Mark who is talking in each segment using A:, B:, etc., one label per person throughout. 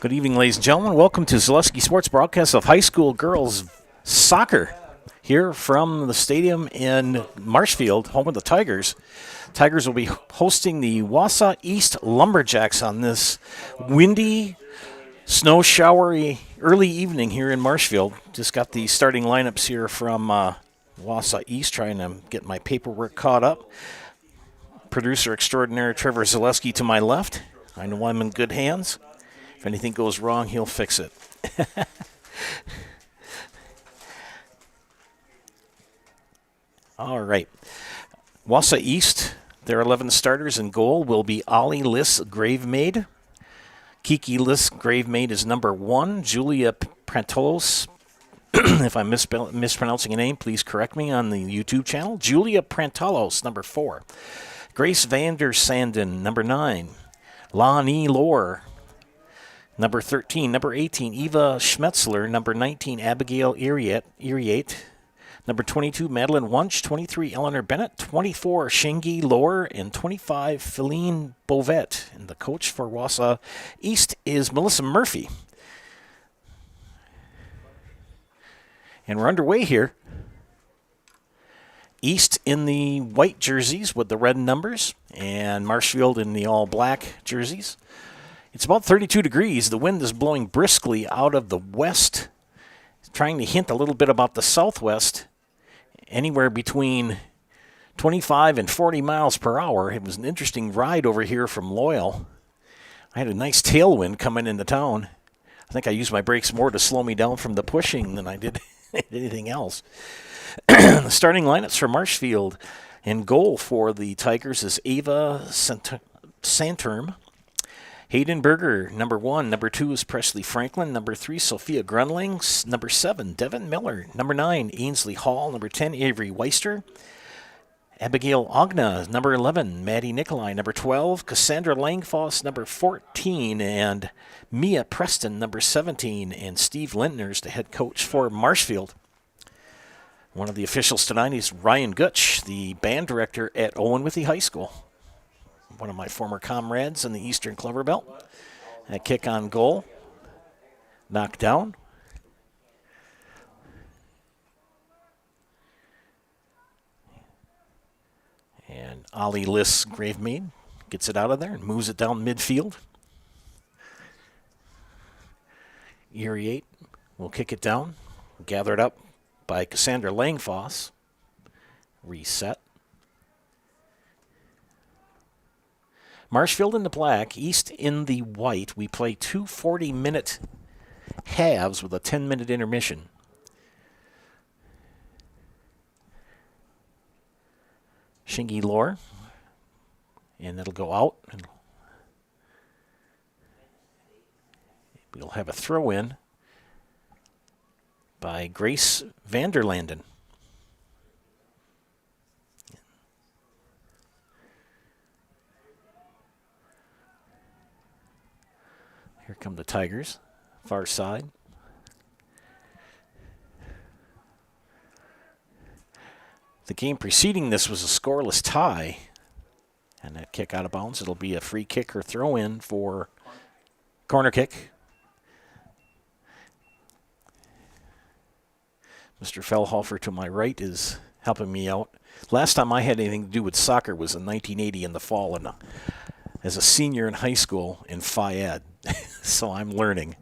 A: Good evening, ladies and gentlemen. Welcome to Zaleski Sports broadcast of high school girls soccer here from the stadium in Marshfield, home of the Tigers. Tigers will be hosting the Wausau East Lumberjacks on this windy, snow showery early evening here in Marshfield. Just got the starting lineups here from Wausau East, trying to get my paperwork caught up. Producer extraordinaire Trevor Zaleski to my left. I know I'm in good hands. If anything goes wrong, he'll fix it. All right. Wausau East, their 11 starters in goal will be Ollie Liss Gravemaid. Kiki Liss Gravemaid is number 1. Julia Prantolos, if I'm mispronouncing a name, please correct me on the YouTube channel. Julia Prantolos, number 4. Grace Vander Sanden, number 9. Lonnie Lohr, number 13. Number 18, Eva Schmetzler. Number 19, Abigail Iriate. Number 22, Madeline Wunsch. 23, Eleanor Bennett. 24, Shingi Lohr. And 25, Feline Bovet. And the coach for Wausau East is Melissa Murphy. And we're underway here. East in the white jerseys with the red numbers, and Marshfield in the all-black jerseys. It's about 32 degrees. The wind is blowing briskly out of the west, trying to hint a little bit about the southwest, anywhere between 25 and 40 miles per hour. It was an interesting ride over here from Loyal. I had a nice tailwind coming into town. I think I used my brakes more to slow me down from the pushing than I did anything else. The starting lineups for Marshfield. In goal for the Tigers is Ava Santerm. Hayden Berger, number 1. Number 2 is Presley Franklin. Number 3, Sophia Grunling. Number 7, Devin Miller. Number 9, Ainsley Hall. Number 10, Avery Weister. Abigail Ogna, number 11. Maddie Nikolai, number 12. Cassandra Langfoss, number 14. And Mia Preston, number 17. And Steve Lintner's the head coach for Marshfield. One of the officials tonight is Ryan Gutch, the band director at Owen Withee High School. One of my former comrades in the Eastern Clover Belt. A kick on goal. Knocked down. And Ollie Liss Gravemaid gets it out of there and moves it down midfield. Iriate will kick it down. Gather it up by Cassandra Langfoss. Reset. Marshfield in the black, East in the white. We play 2 40-minute halves with a 10-minute intermission. Shingi Lohr. And it'll go out. We'll have a throw-in by Grace Vanderlanden. Here come the Tigers, far side. The game preceding this was a scoreless tie, and that kick out of bounds. It'll be a free kick or throw-in for corner kick. Mr. Fellhofer to my right is helping me out. Last time I had anything to do with soccer was in 1980 in the fall, and as a senior in high school in Phi Ed. So I'm learning.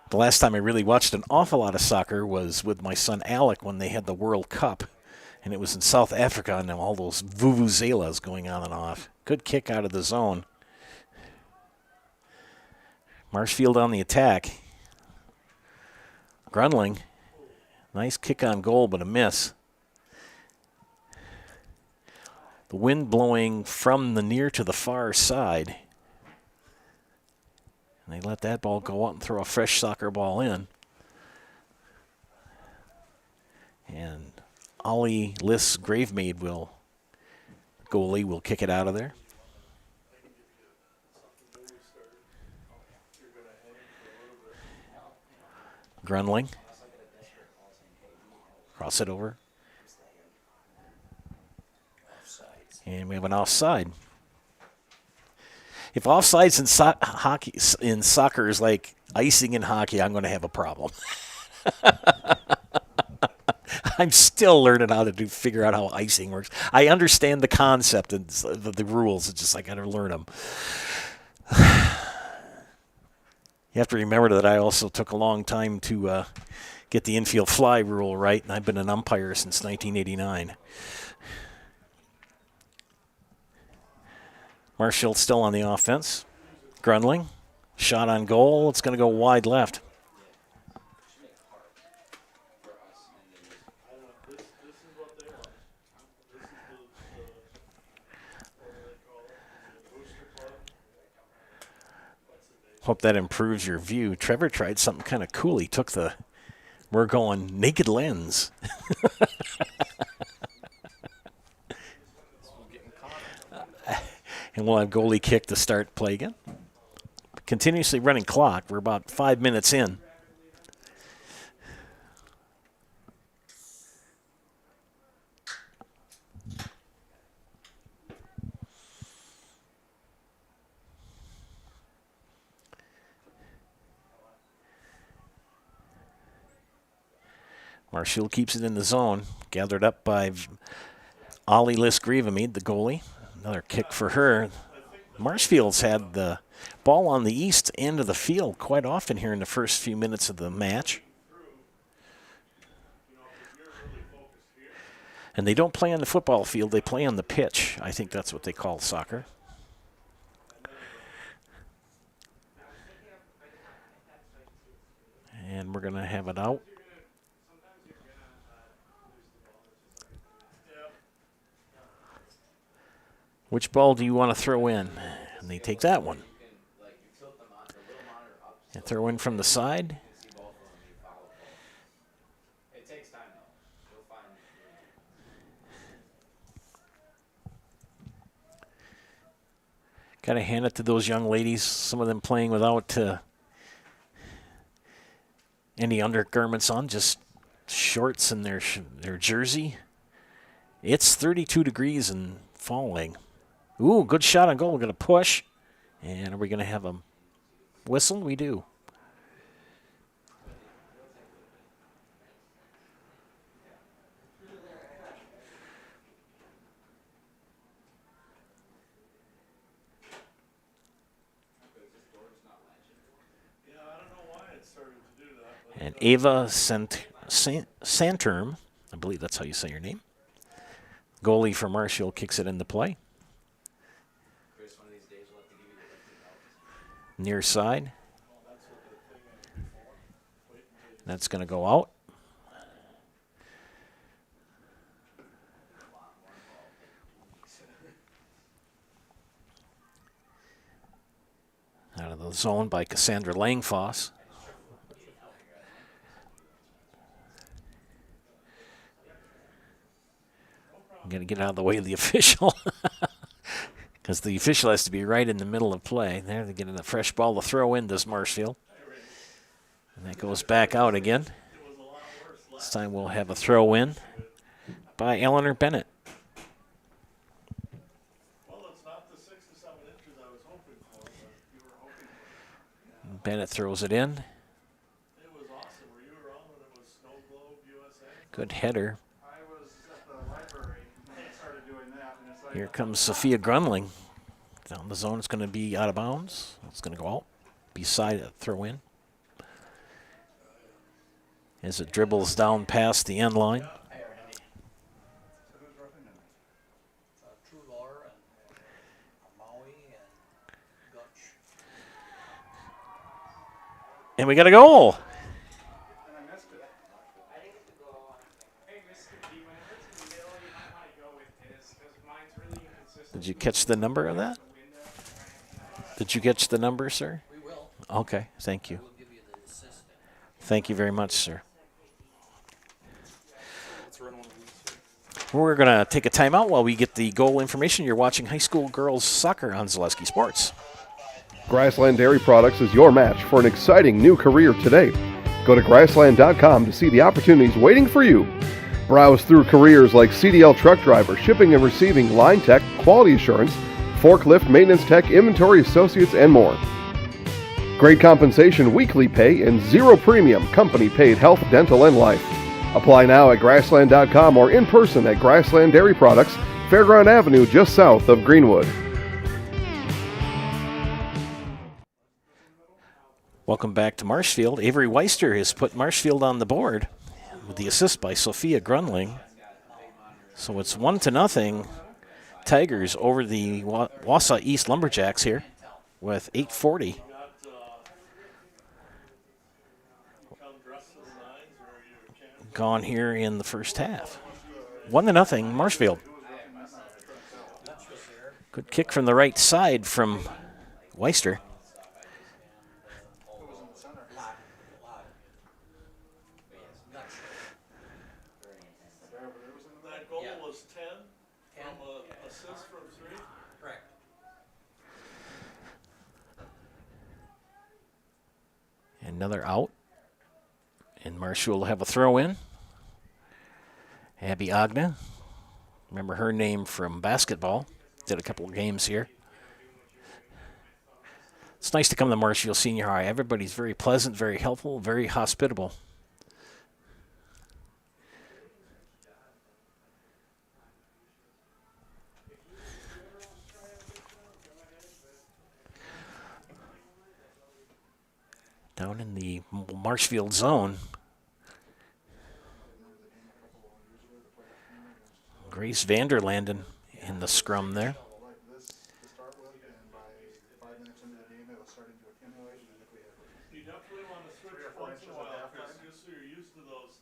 A: The last time I really watched an awful lot of soccer was with my son Alec when they had the World Cup, and it was in South Africa, and all those vuvuzelas going on and off. Good kick out of the zone. Marshfield on the attack. Grunling, nice kick on goal, but a miss. The wind blowing from the near to the far side. And they let that ball go out and throw a fresh soccer ball in. And Ollie Liss Gravemaid goalie will kick it out of there. Grunling. Cross it over. And we have an offside. If offsides in soccer is like icing in hockey, I'm going to have a problem. I'm still learning how to figure out how icing works. I understand the concept and the rules. It's just I got to learn them. You have to remember that I also took a long time to get the infield fly rule right, and I've been an umpire since 1989. Marshfield still on the offense. Grundling, shot on goal. It's going to go wide left. Hope that improves your view. Trevor tried something kind of cool. He took we're going naked lens. And we'll have goalie kick to start play again. Continuously running clock. We're about 5 minutes in. Marshfield keeps it in the zone. Gathered up by Ollie Liss-Grievamede, the goalie. Another kick for her. Marshfield's had the ball on the east end of the field quite often here in the first few minutes of the match. And they don't play on the football field, they play on the pitch. I think that's what they call soccer. And we're going to have it out. Which ball do you want to throw in? And they take that one. And throw in from the side. Got to hand it to those young ladies, some of them playing without any undergarments on, just shorts and their jersey. It's 32 degrees and falling. Ooh, good shot on goal. We're going to push. And are we going to have a whistle? We do. And Ava Santerm, I believe that's how you say your name, goalie for Marshfield, kicks it into play. Near side. That's going to go out. Out of the zone by Cassandra Langfoss. I'm going to get out of the way of the official. Because the official has to be right in the middle of play. There, they're getting a fresh ball to throw in, this Marshfield. And that goes back out again. This time we'll have a throw in by Eleanor Bennett. Bennett throws it in. Good header. Here comes Sophia Grundling. Down the zone, it's going to be out of bounds. It's going to go out. Beside a throw in. As it dribbles down past the end line. And we got a goal. Did you catch the number of that? Did you catch the number, sir? We will. Okay, thank you. Thank you very much, sir. We're going to take a timeout while we get the goal information. You're watching high school girls soccer on Zaleski Sports.
B: Grassland Dairy Products is your match for an exciting new career today. Go to grassland.com to see the opportunities waiting for you. Browse through careers like CDL truck driver, shipping and receiving, line tech, quality assurance, forklift, maintenance tech, inventory associates, and more. Great compensation, weekly pay, and zero premium company paid health, dental, and life. Apply now at Grassland.com or in person at Grassland Dairy Products, Fairground Avenue, just south of Greenwood.
A: Welcome back to Marshfield. Avery Weister has put Marshfield on the board with the assist by Sophia Grunling. So it's 1-0 Tigers over the Wausau East Lumberjacks here with 8:40. Gone here in the first half. 1-0 Marshfield. Good kick from the right side from Weister.
C: That goal was 10 from an assist from 3. Correct.
A: Another out. And Marshfield will have a throw in. Abby Agna. Remember her name from basketball. Did a couple of games here. It's nice to come to Marshfield Senior High. Everybody's very pleasant, very helpful, very hospitable. Down in the Marshfield zone. Grace Vanderlanden in the scrum there.
C: You definitely want to switch once in a while, Chris, just so you're used to those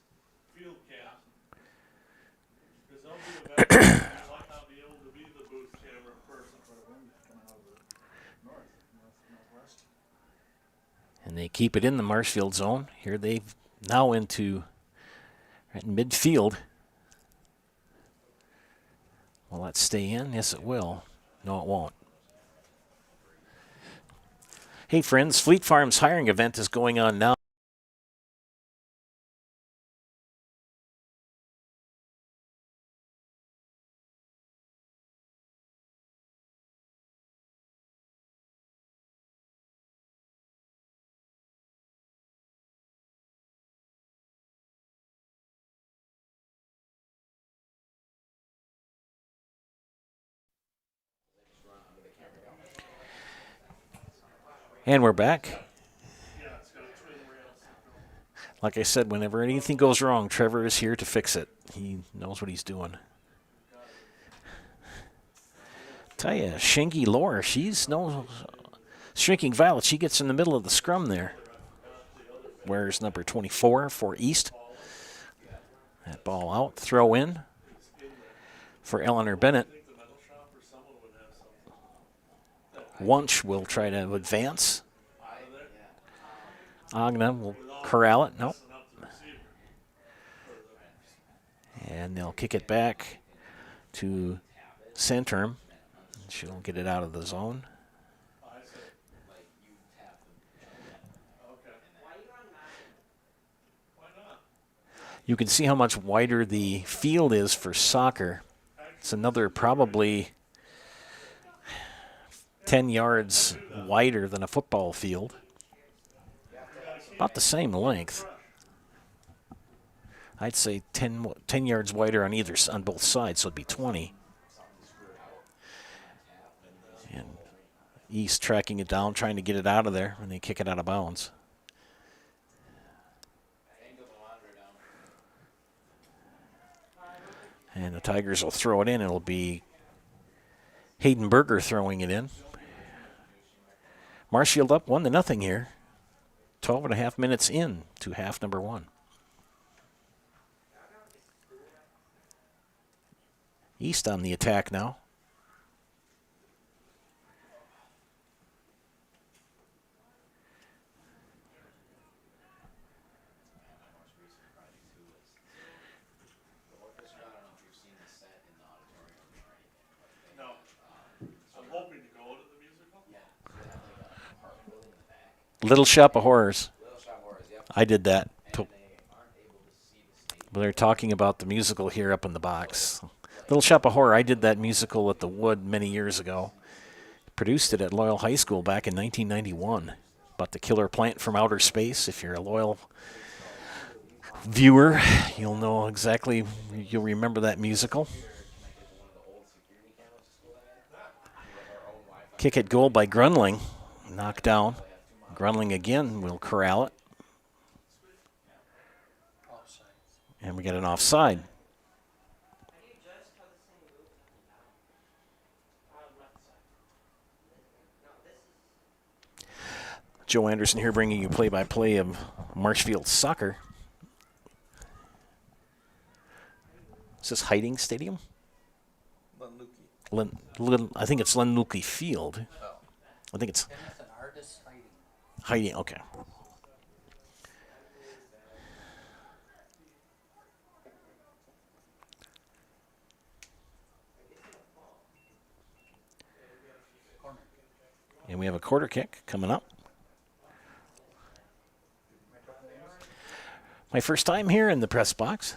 C: field caps. Because they'll be a better, you might not be able to be the booth camera person.
A: And they keep it in the Marshfield zone. Here they've now into right in midfield. Will that stay in? Yes, it will. No, it won't. Hey, friends, Fleet Farm's hiring event is going on now. And we're back. Like I said, whenever anything goes wrong, Trevor is here to fix it. He knows what he's doing. Tell you, Shingy Lore, she's no shrinking violet. She gets in the middle of the scrum there. Wears number 24 for East. That ball out. Throw in for Eleanor Bennett. Wunsch will try to advance. Agna will corral it. Nope. And they'll kick it back to Centrum. She'll get it out of the zone. You can see how much wider the field is for soccer. It's another probably 10 yards wider than a football field. About the same length. I'd say 10 yards wider on both sides, so it'd be 20. And East tracking it down, trying to get it out of there, and they kick it out of bounds. And the Tigers will throw it in. It'll be Hayden Berger throwing it in. Marshfield up 1-0 here. 12.5 minutes in to half number 1. East on the attack now. Little Shop of Horrors. I did that. They're talking about the musical here up in the box. Little Shop of Horror, I did that musical at the Wood many years ago. Produced it at Loyal High School back in 1991. About the killer plant from outer space. If you're a Loyal viewer, you'll know exactly, you'll remember that musical. Kick at goal by Grunling. Knocked down. Grunling again will corral it. And we get an offside. Joe Anderson here bringing you play-by-play of Marshfield soccer. Is this Hiding Stadium? I think it's Lenluki Field. I think it's Hiding. Okay. And we have a quarter kick coming up. My first time here in the press box.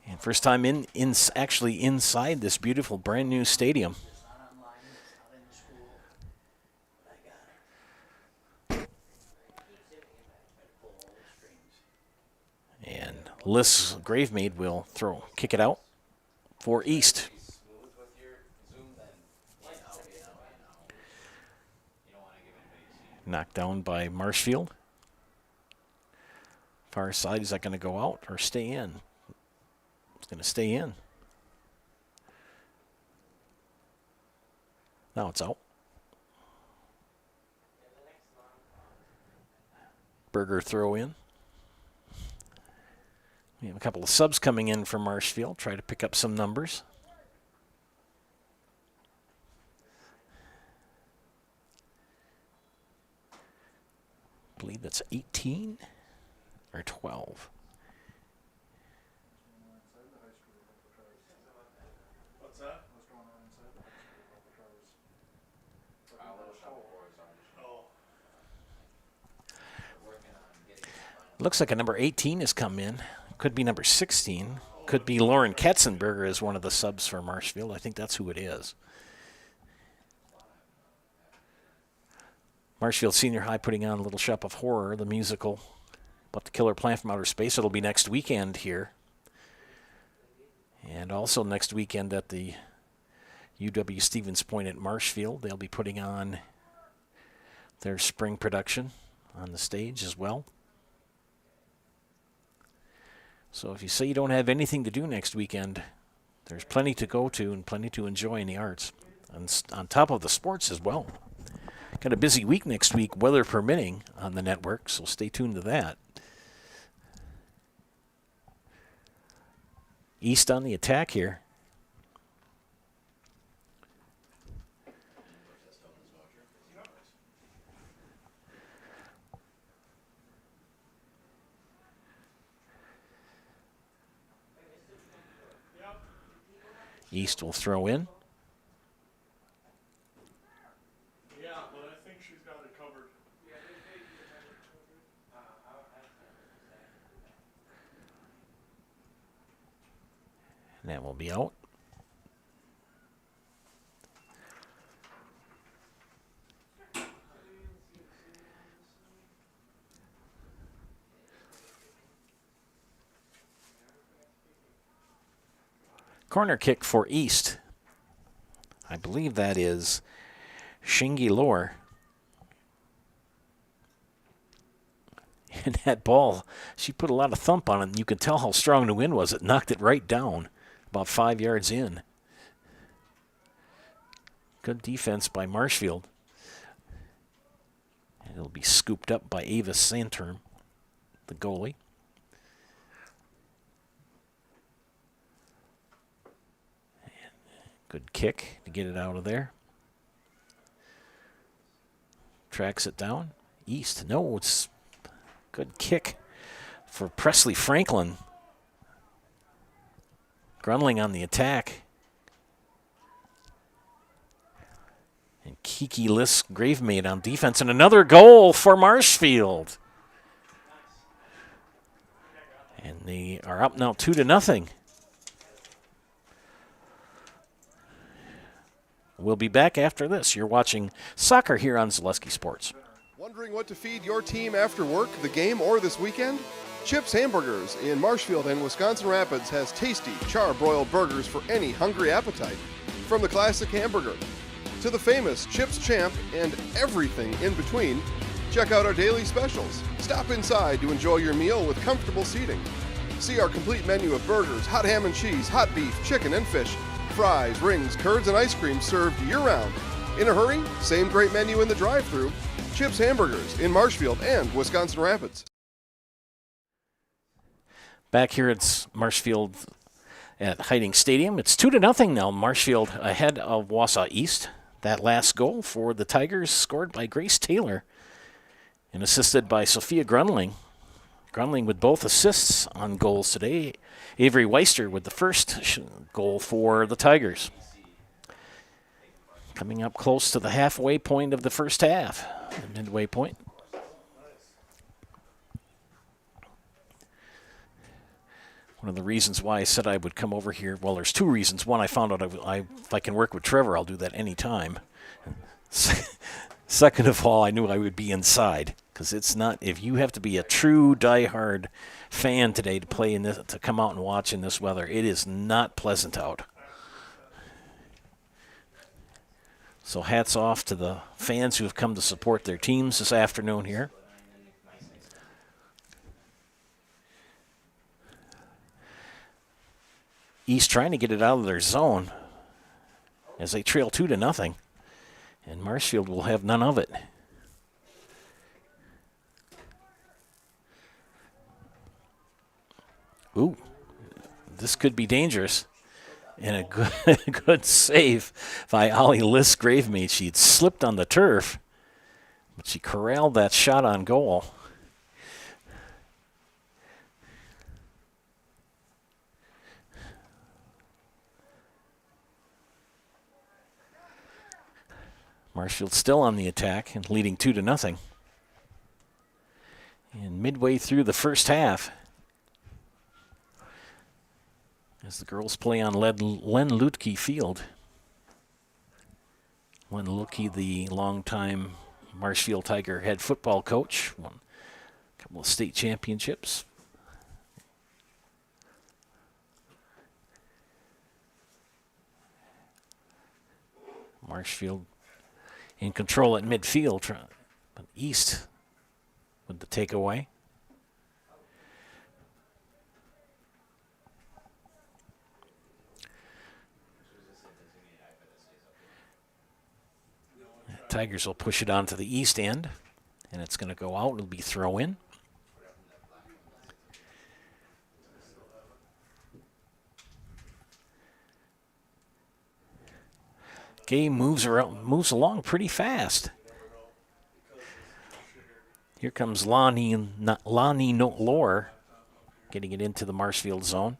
A: And first time actually inside this beautiful brand new stadium. And Liz Gravemaid will kick it out for East. Knocked down by Marshfield. Far side, is that going to go out or stay in? It's going to stay in. Now it's out. Berger throw in. We have a couple of subs coming in from Marshfield. Try to pick up some numbers. I believe that's 18 or 12.
C: What's that?
A: Looks like a number 18 has come in. Could be number 16. Could be Lauren Katzenberger as one of the subs for Marshfield. I think that's who it is. Marshfield Senior High putting on Little Shop of Horror, the musical about the killer plant from outer space. It'll be next weekend here. And also next weekend at the UW Stevens Point at Marshfield. They'll be putting on their spring production on the stage as well. So if you say you don't have anything to do next weekend, there's plenty to go to and plenty to enjoy in the arts. And on top of the sports as well. Got a busy week next week, weather permitting, on the network, so stay tuned to that. East on the attack here. East will throw in.
C: Yeah, but I think she's got it covered.
A: And that will be out. Corner kick for East. I believe that is Shingi Lore. And that ball, she put a lot of thump on it, and you could tell how strong the wind was. It knocked it right down, about 5 yards in. Good defense by Marshfield. And it'll be scooped up by Ava Santerm, the goalie. Good kick to get it out of there. Tracks it down. East. No, it's good kick for Presley Franklin. Grunling on the attack. And Kiki Liss Gravemaid on defense. And another goal for Marshfield. And they are up now 2-0. We'll be back after this. You're watching soccer here on Zaleski Sports.
B: Wondering what to feed your team after work, the game, or this weekend? Chips Hamburgers in Marshfield and Wisconsin Rapids has tasty, char-broiled burgers for any hungry appetite. From the classic hamburger to the famous Chips Champ and everything in between, check out our daily specials. Stop inside to enjoy your meal with comfortable seating. See our complete menu of burgers, hot ham and cheese, hot beef, chicken and fish, fries, rings, curds, and ice cream served year-round. In a hurry? Same great menu in the drive-thru. Chips Hamburgers in Marshfield and Wisconsin Rapids.
A: Back here at Marshfield at Hiding Stadium. It's 2-0 now. Marshfield ahead of Wausau East. That last goal for the Tigers scored by Grace Taylor and assisted by Sophia Grunling. Grunling with both assists on goals today. Avery Weister with the first goal for the Tigers. Coming up close to the halfway point of the first half, the midway point. One of the reasons why I said I would come over here, well, there's two reasons. One, I found out if I can work with Trevor, I'll do that anytime. Second of all, I knew I would be inside, because it's not, if you have to be a true diehard fan today to play in this, to come out and watch in this weather, it is not pleasant out. So hats off to the fans who have come to support their teams this afternoon here. East trying to get it out of their zone as they trail 2-0, and Marshfield will have none of it. Ooh, this could be dangerous. And a good save by Ollie Liss Gravemate. She had slipped on the turf, but she corralled that shot on goal. Marshfield still on the attack and leading 2-0. And midway through the first half, as the girls play on Len Lutke Field. Len Lutke, the longtime Marshfield Tiger head football coach, won a couple of state championships. Marshfield in control at midfield, but East with the takeaway. Tigers will push it on to the east end, and it's going to go out. It'll be throw in. Game moves along pretty fast. Here comes Lonnie Lore getting it into the Marshfield zone.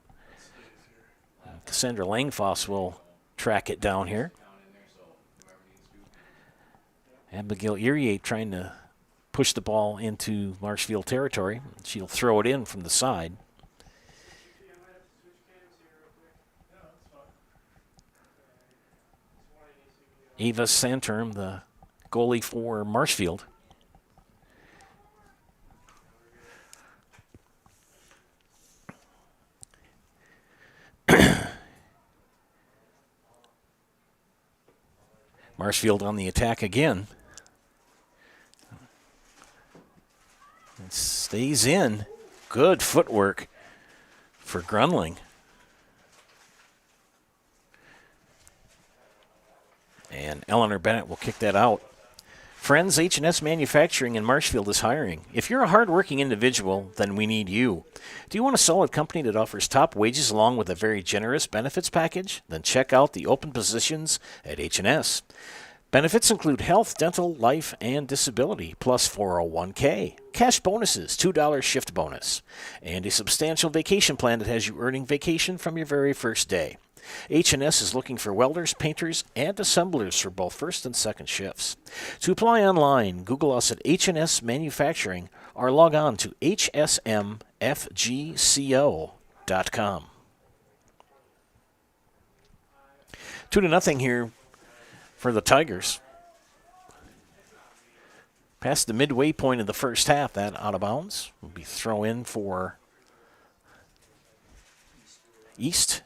A: Cassandra Langfoss will track it down here. Abigail Erie trying to push the ball into Marshfield territory. She'll throw it in from the side. Eva Santerm, the goalie for Marshfield. Marshfield on the attack again. It stays in. Good footwork for Grunling. And Eleanor Bennett will kick that out. Friends, H&S Manufacturing in Marshfield is hiring. If you're a hardworking individual, then we need you. Do you want a solid company that offers top wages along with a very generous benefits package? Then check out the open positions at H&S. Benefits include health, dental, life, and disability, plus 401k, cash bonuses, $2 shift bonus, and a substantial vacation plan that has you earning vacation from your very first day. H&S is looking for welders, painters, and assemblers for both first and second shifts. To apply online, Google us at H&S Manufacturing or log on to hsmfgco.com. 2-0 here for the Tigers. Past the midway point of the first half, that out of bounds. Will be throw in for East.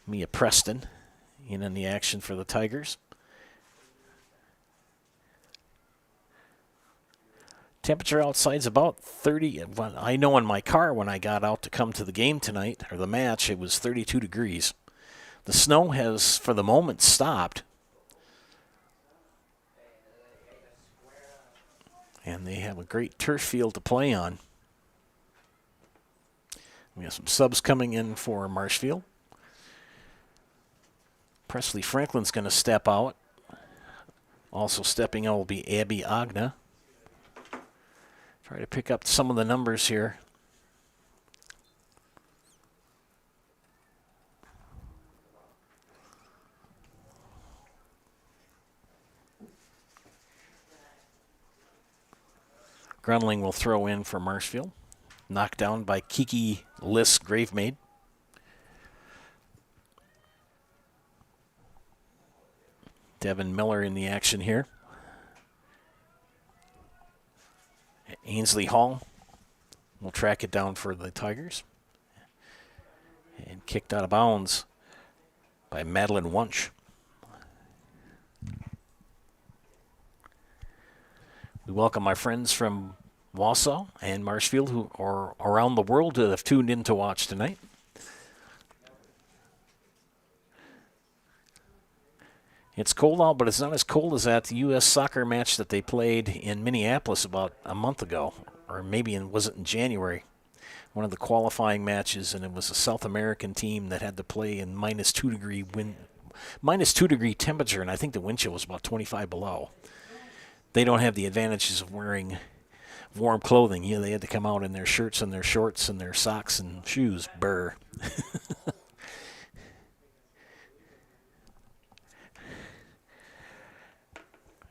A: Mia Preston in the action for the Tigers. Temperature outside is about 30. I know in my car when I got out to come to the game tonight, or the match, it was 32 degrees. The snow has, for the moment, stopped. And they have a great turf field to play on. We have some subs coming in for Marshfield. Presley Franklin's going to step out. Also stepping out will be Abby Agna. Try to pick up some of the numbers here. Grunling will throw in for Marshfield. Knocked down by Kiki Liss Gravemaid. Devin Miller in the action here. Ainsley Hall will track it down for the Tigers. And kicked out of bounds by Madeline Wunsch. We welcome my friends from Wausau and Marshfield who are around the world that have tuned in to watch tonight. It's cold out, but it's not as cold as that U.S. soccer match that they played in Minneapolis about a month ago, or maybe was it in January? One of the qualifying matches, and it was a South American team that had to play in minus 2 degree temperature, and I think the wind chill was about 25 below. They don't have the advantages of wearing warm clothing. They had to come out in their shirts and their shorts and their socks and shoes. Brr.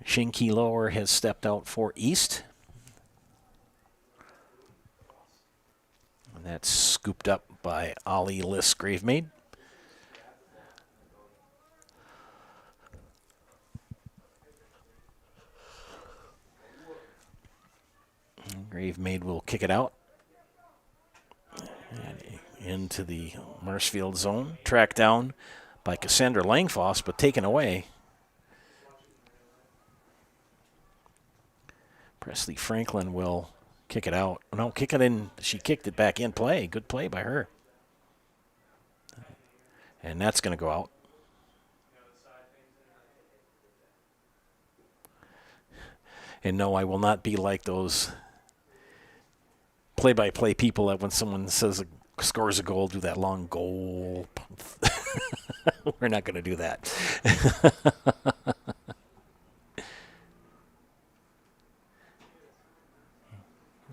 A: Shinky Lower has stepped out for East. And that's scooped up by Ollie Liss Gravemaid. Gravemaid will kick it out. And into the Marshfield zone. Tracked down by Cassandra Langfoss, but taken away. Presley Franklin will kick it out. No, kick it in. She kicked it back in play. Good play by her. And that's going to go out. And no, I will not be like those play-by-play people that when someone says scores a goal, do that long goal. We're not going to do that.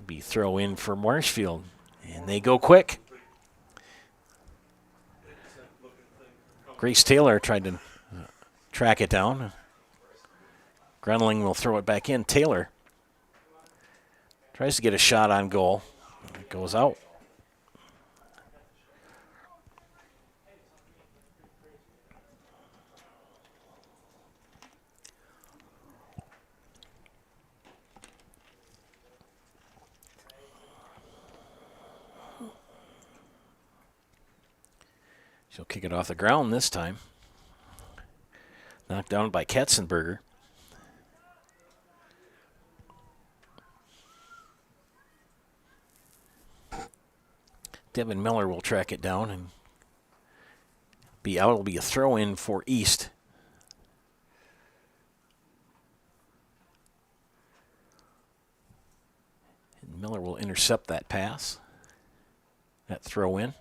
A: Be throw in for Marshfield, and they go quick. Grace Taylor tried to track it down. Grunling will throw it back in. Taylor tries to get a shot on goal. It goes out. She'll kick it off the ground this time. Knocked down by Katzenberger. Devin Miller will track it down and be out. It'll be a throw in for East. And Miller will intercept that pass. That throw in.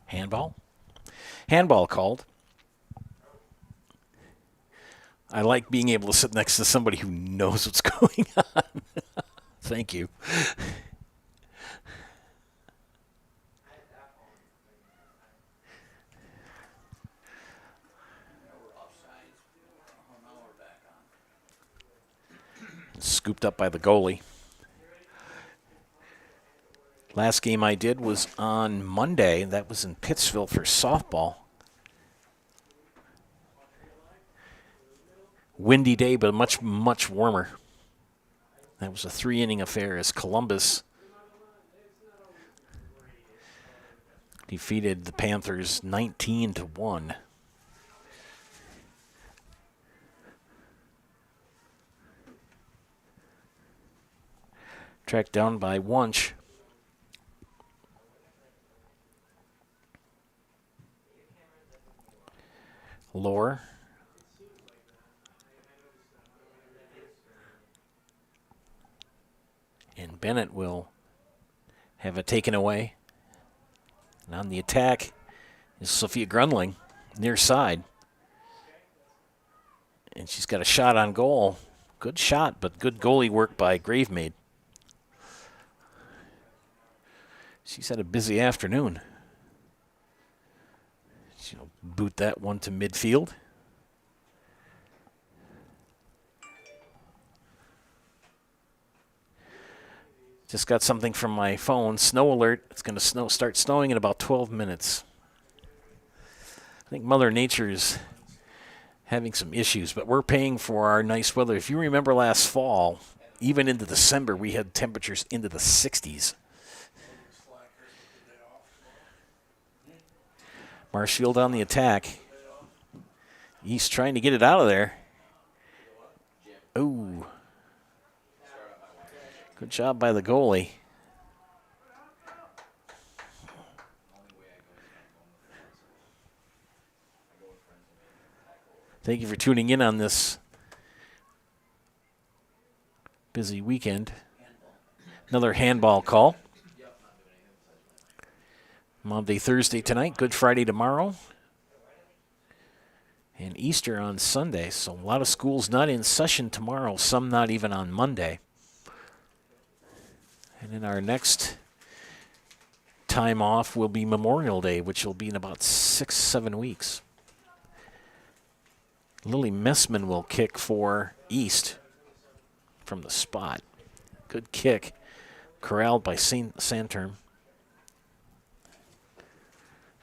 A: Handball? Handball called. I like being able to sit next to somebody who knows what's going on. Thank you. scooped up by the goalie. Last game I did was on Monday. That was in Pittsville for softball. Windy day, but much, much warmer. That was a 3-inning affair as Columbus defeated the Panthers 19-1. Tracked down by Wunsch. Lohr. And Bennett will have it taken away. And on the attack is Sophia Grunling, near side. And she's got a shot on goal. Good shot, but good goalie work by Gravemaid. She's had a busy afternoon. She'll boot that one to midfield. Just got something from my phone. Snow alert. It's going to start snowing in about 12 minutes. I think Mother Nature is having some issues, but we're paying for our nice weather. If you remember last fall, even into December, we had temperatures into the 60s. Marshfield on the attack. He's trying to get it out of there. Ooh. Good job by the goalie. Thank you for tuning in on this busy weekend. Another handball call. Monday, Thursday tonight, Good Friday tomorrow, and Easter on Sunday. So a lot of schools not in session tomorrow, some not even on Monday. And then our next time off will be Memorial Day, which will be in about 6-7 weeks. Lily Messman will kick for East from the spot. Good kick. Corralled by Santerm.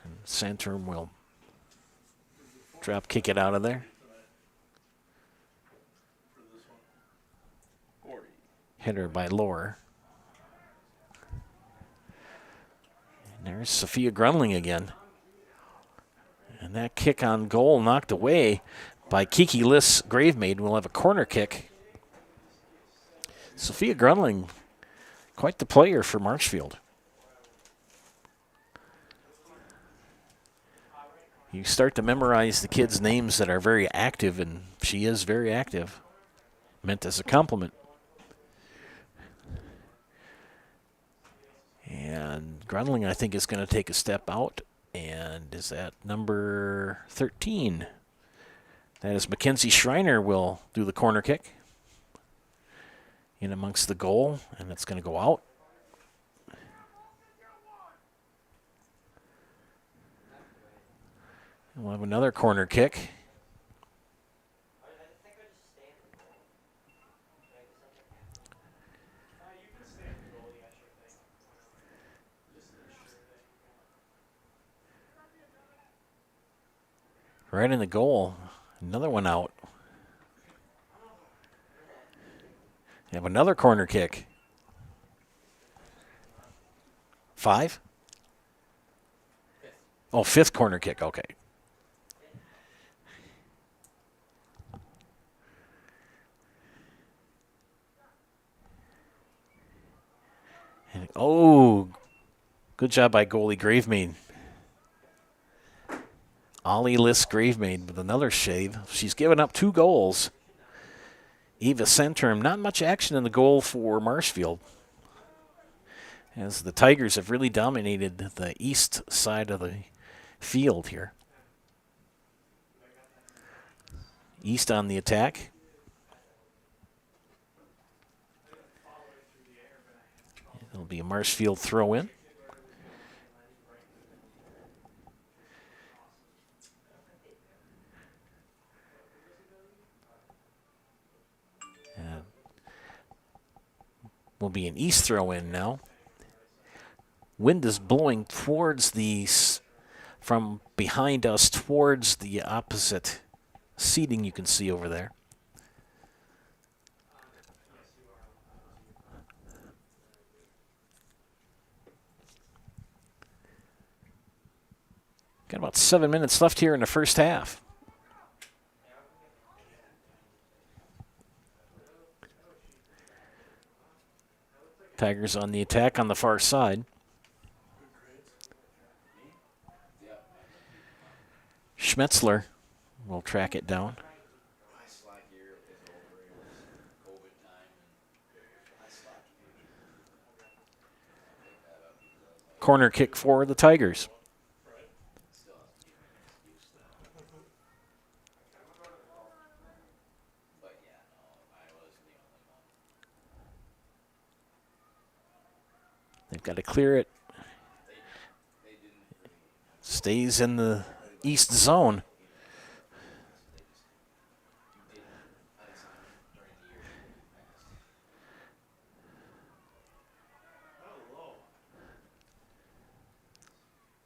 A: And Santerm will drop kick it out of there. Header by Lohr. And there's Sophia Grunling again. And that kick on goal knocked away by Kiki Liss Gravemaid. Will have a corner kick. Sophia Grunling, quite the player for Marshfield. You start to memorize the kids' names that are very active, and she is very active. Meant as a compliment. And Grunling, I think, is going to take a step out, and is at number 13. That is Mackenzie Schreiner will do the corner kick in amongst the goal, and it's going to go out. And we'll have another corner kick. Right in the goal. Another one out. You have another corner kick. 5? Oh, 5th corner kick. Okay. And, oh, good job by goalie Gravemaid. Ollie Liss Gravemaid with another shave. She's given up 2 goals. Eva Santerm, not much action in the goal for Marshfield, as the Tigers have really dominated the east side of the field here. East on the attack. It'll be a Marshfield throw-in. will be an East throw-in now. Wind is blowing towards from behind us towards the opposite seating you can see over there. Got about 7 minutes left here in the first half. Tigers on the attack on the far side. Schmetzler will track it down. Corner kick for the Tigers. They've got to clear it. Stays in the East zone.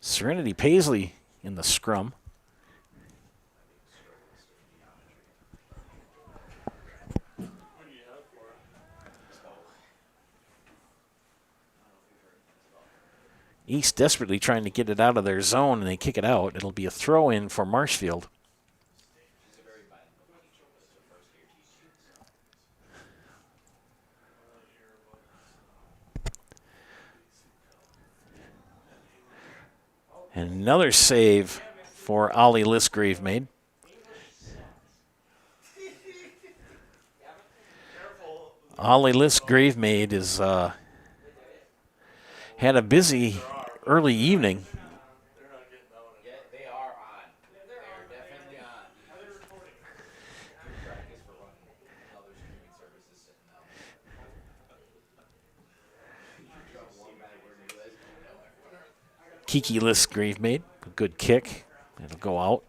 A: Serenity Paisley in the scrum. East desperately trying to get it out of their zone, and they kick it out. It'll be a throw-in for Marshfield. And another save for Ollie Listgrave made. Ollie Listgrave made is had a busy early evening.
D: They are on. They're definitely on. Practice for running other streaming services sitting out.
A: Kiki Listgrave made a good kick. It'll go out.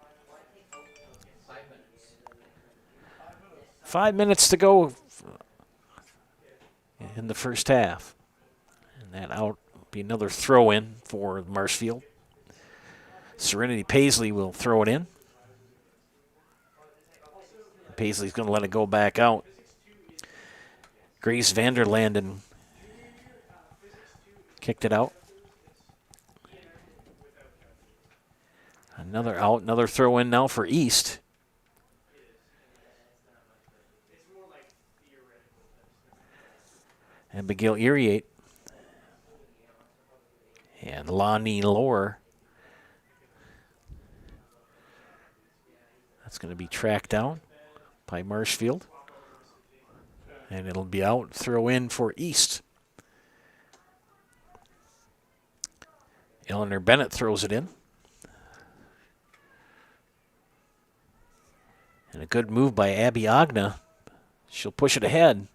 A: 5 minutes to go in the first half. And that out will be another throw-in for Marshfield. Serenity Paisley will throw it in. Paisley's going to let it go back out. Grace Vanderlanden kicked it out. Another out, another throw-in now for East. Abigail Iriate and Lonnie Lohr. That's going to be tracked down by Marshfield. And it'll be out, throw in for East. Eleanor Bennett throws it in. And a good move by Abby Agna. She'll push it ahead.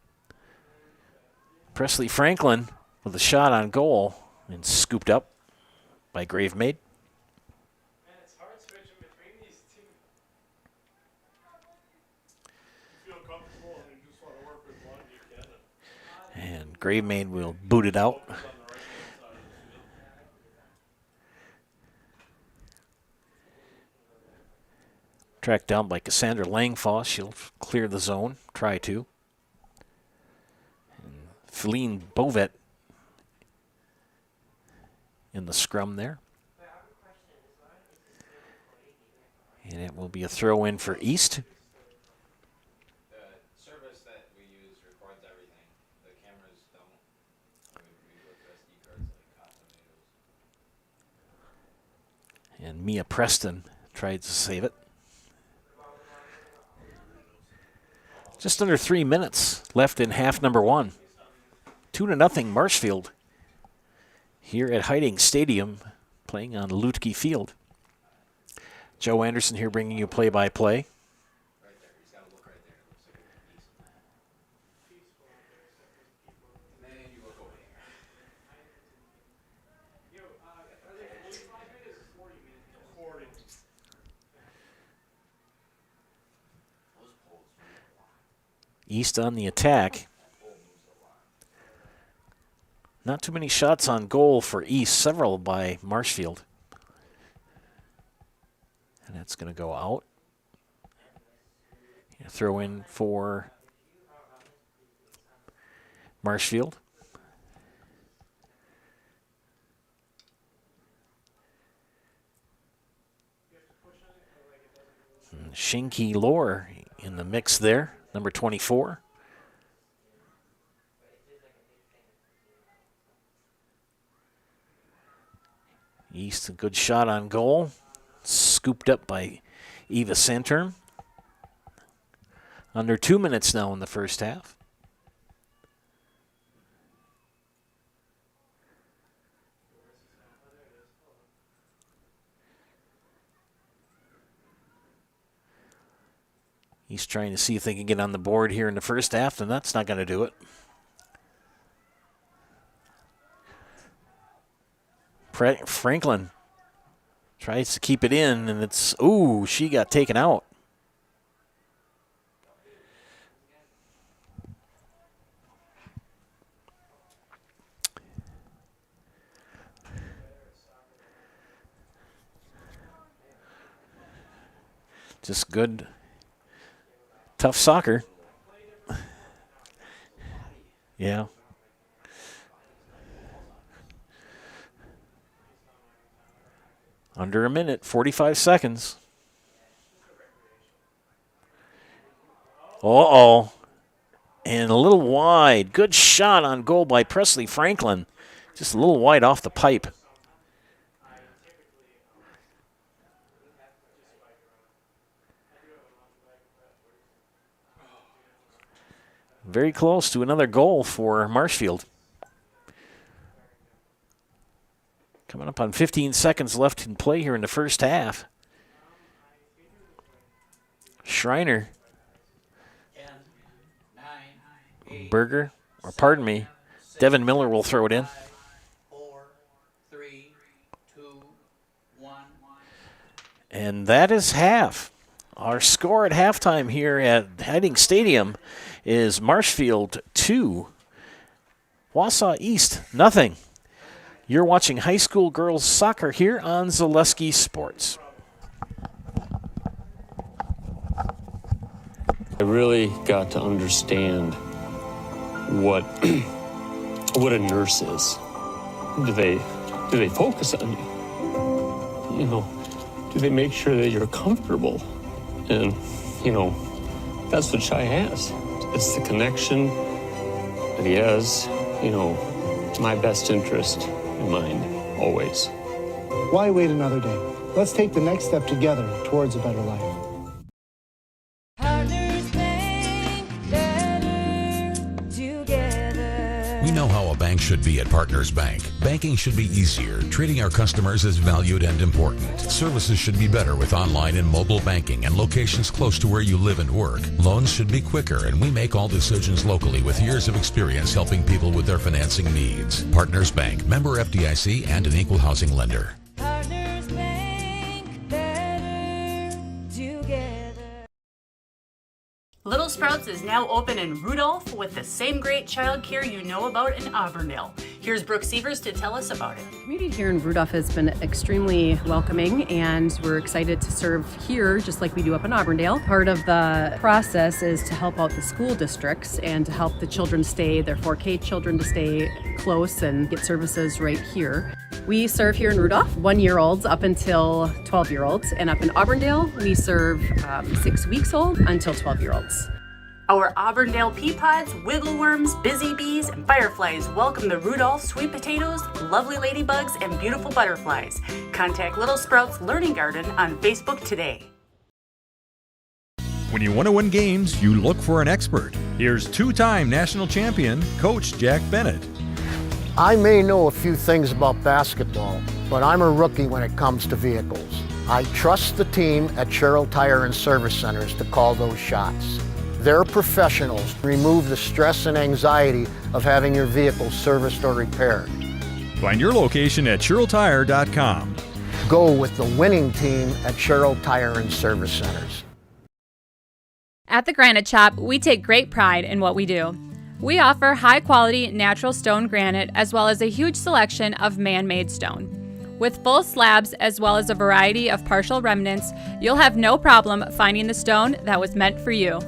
A: Presley Franklin with a shot on goal and scooped up by Gravemaid.
C: It's hard switching between these two. You feel comfortable and you just want to work with one, you can.
A: And Gravemaid will boot it out.
C: On the right hand side of the field.
A: Tracked down by Cassandra Langfoss. She'll clear the zone, try to. And Feline Bovet in the scrum there. And it will be a throw in for East.
D: The service that we use records everything. The cameras don't. We look at SD cards like hot tomatoes.
A: And Mia Preston tried to save it. Just under 3 minutes left in half number one. 2-0 Marshfield here at Hiding Stadium, playing on Lutke Field. Joe Anderson here bringing you play-by-play.
D: Right there. He's got to look right there. It looks like a piece. And then you look over here.
C: 40.
A: East on the attack. Not too many shots on goal for East, several by Marshfield. And that's going to go out. Throw in for Marshfield. And Shinky Lore in the mix there, number 24. East, a good shot on goal. Scooped up by Eva Santerm. Under 2 minutes now in the first half. He's trying to see if they can get on the board here in the first half, and that's not going to do it. Franklin tries to keep it in, and it's, ooh, she got taken out. Just good, tough soccer. Yeah. Under a minute, 45 seconds. Uh-oh. And a little wide. Good shot on goal by Presley Franklin. Just a little wide off the pipe. Very close to another goal for Marshfield. Coming up on 15 seconds left in play here in the first half. Schreiner.
E: 10, 9, 8,
A: Berger, or pardon me, Devin Miller will throw it in.
E: 5, 4, 3, 2, 1.
A: And that is half. Our score at halftime here at Heading Stadium is Marshfield 2, Wausau East nothing. You're watching high school girls soccer here on Zaleski Sports.
F: I really got to understand what what a nurse is. Do they focus on you? You know, do they make sure that you're comfortable? And you know, that's what Shai has. It's the connection that he has. You know, my best interest in mind always.
G: Why wait another day? Let's take the next step together towards a better life.
H: We know how a bank should be at Partners Bank. Banking should be easier, treating our customers as valued and important. Services should be better with online and mobile banking and locations close to where you live and work. Loans should be quicker, and we make all decisions locally with years of experience helping people with their financing needs. Partners Bank, member FDIC, and an equal housing lender.
I: Partners Bank, better together.
J: Little Sprouts is now open in Rudolph with the same great childcare you know about in Auburndale. Here's Brooke Sievers to tell us about it.
K: The community here in Rudolph has been extremely welcoming, and we're excited to serve here just like we do up in Auburndale. Part of the process is to help out the school districts and to help the children stay, their 4K children to stay close and get services right here. We serve here in Rudolph 1-year-olds up until 12-year-olds, and up in Auburndale we serve 6 weeks old until 12-year-olds.
J: Our Auburndale pea pods, wiggle worms, busy bees, and fireflies welcome the Rudolph sweet potatoes, lovely ladybugs, and beautiful butterflies. Contact Little Sprouts Learning Garden on Facebook today.
L: When you want to win games, you look for an expert. Here's two-time national champion, Coach Jack Bennett.
M: I may know a few things about basketball, but I'm a rookie when it comes to vehicles. I trust the team at Sherrill Tire and Service Centers to call those shots. They're professionals. Remove the stress and anxiety of having your vehicle serviced or repaired.
L: Find your location at SherrillTire.com.
M: Go with the winning team at Sherrill Tire and Service Centers.
N: At the Granite Shop, we take great pride in what we do. We offer high-quality natural stone granite as well as a huge selection of man-made stone. With full slabs as well as a variety of partial remnants, you'll have no problem finding the stone that was meant for you.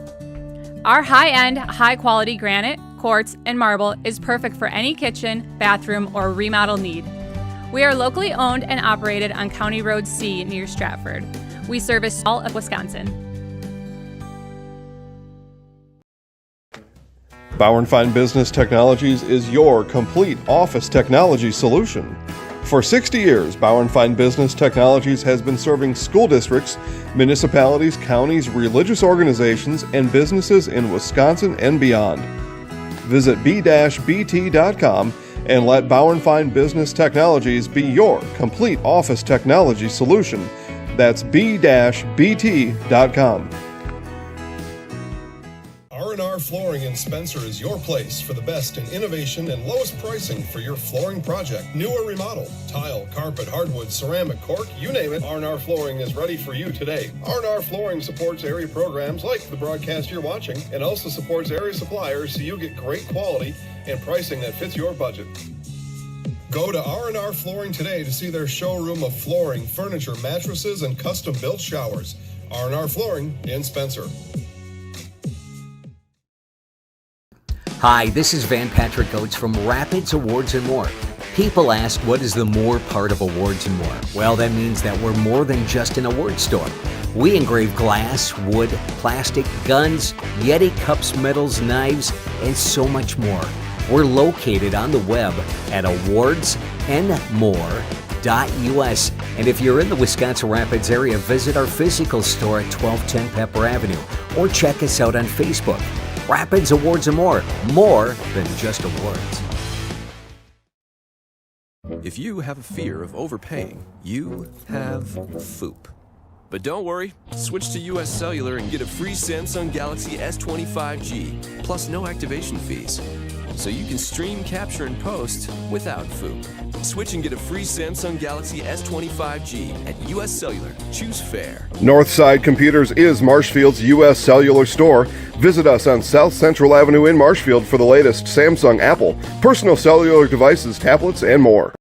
N: Our high-end, high-quality granite, quartz, and marble is perfect for any kitchen, bathroom, or remodel need. We are locally owned and operated on County Road C near Stratford. We service all of Wisconsin.
B: Bauer & Fine Business Technologies is your complete office technology solution. For 60 years, Bauer & Fine Business Technologies has been serving school districts, municipalities, counties, religious organizations, and businesses in Wisconsin and beyond. Visit b-bt.com and let Bauer & Fine Business Technologies be your complete office technology solution. That's b-bt.com. R&R Flooring in Spencer is your place for the best in innovation and lowest pricing for your flooring project. New or remodel, tile, carpet, hardwood, ceramic, cork, you name it, R&R Flooring is ready for you today. R&R Flooring supports area programs like the broadcast you're watching and also supports area suppliers so you get great quality and pricing that fits your budget. Go to R&R Flooring today to see their showroom of flooring, furniture, mattresses, and custom-built showers. R&R Flooring in Spencer.
O: Hi, this is Van Patrick Oates from Rapids Awards and More. People ask, what is the more part of Awards and More? Well, that means that we're more than just an award store. We engrave glass, wood, plastic, guns, Yeti cups, medals, knives, and so much more. We're located on the web at awardsandmore.us. And if you're in the Wisconsin Rapids area, visit our physical store at 1210 Pepper Avenue or check us out on Facebook. Rapids Awards and More than just awards.
P: If you have a fear of overpaying, you have FOOP. But don't worry, switch to US Cellular and get a free Samsung Galaxy S25G, plus no activation fees. So you can stream, capture, and post without FOOP. Switch and get a free Samsung Galaxy S25G at US Cellular. Choose fair.
B: Northside Computers is Marshfield's U.S. Cellular store. Visit us on South Central Avenue in Marshfield for the latest Samsung, Apple, personal cellular devices, tablets, and more.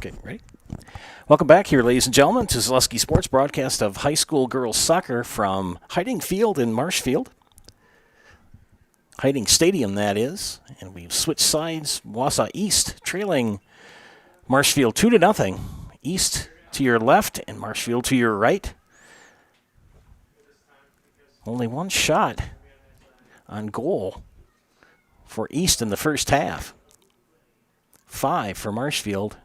A: Okay, ready? Welcome back here, ladies and gentlemen, to Zaleski Sports broadcast of high school girls soccer from Hiding Field in Marshfield. Hiding Stadium, that is. And we've switched sides. Wausau East trailing Marshfield 2-0. East to your left and Marshfield to your right. Only one shot on goal for East in the first half. 5 for Marshfield.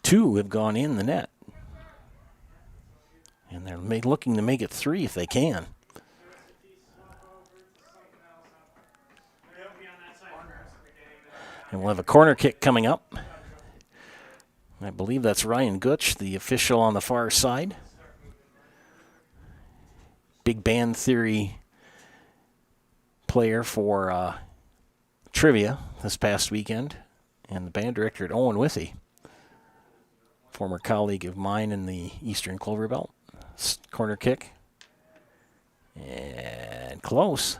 A: 2 have gone in the net. And they're looking to make it 3 if they can. And we'll have a corner kick coming up. I believe that's Ryan Gutsch, the official on the far side. Big Band Theory player for trivia this past weekend. And the band director at Owen Withy. Former colleague of mine in the Eastern Clover Belt. Corner kick. And close.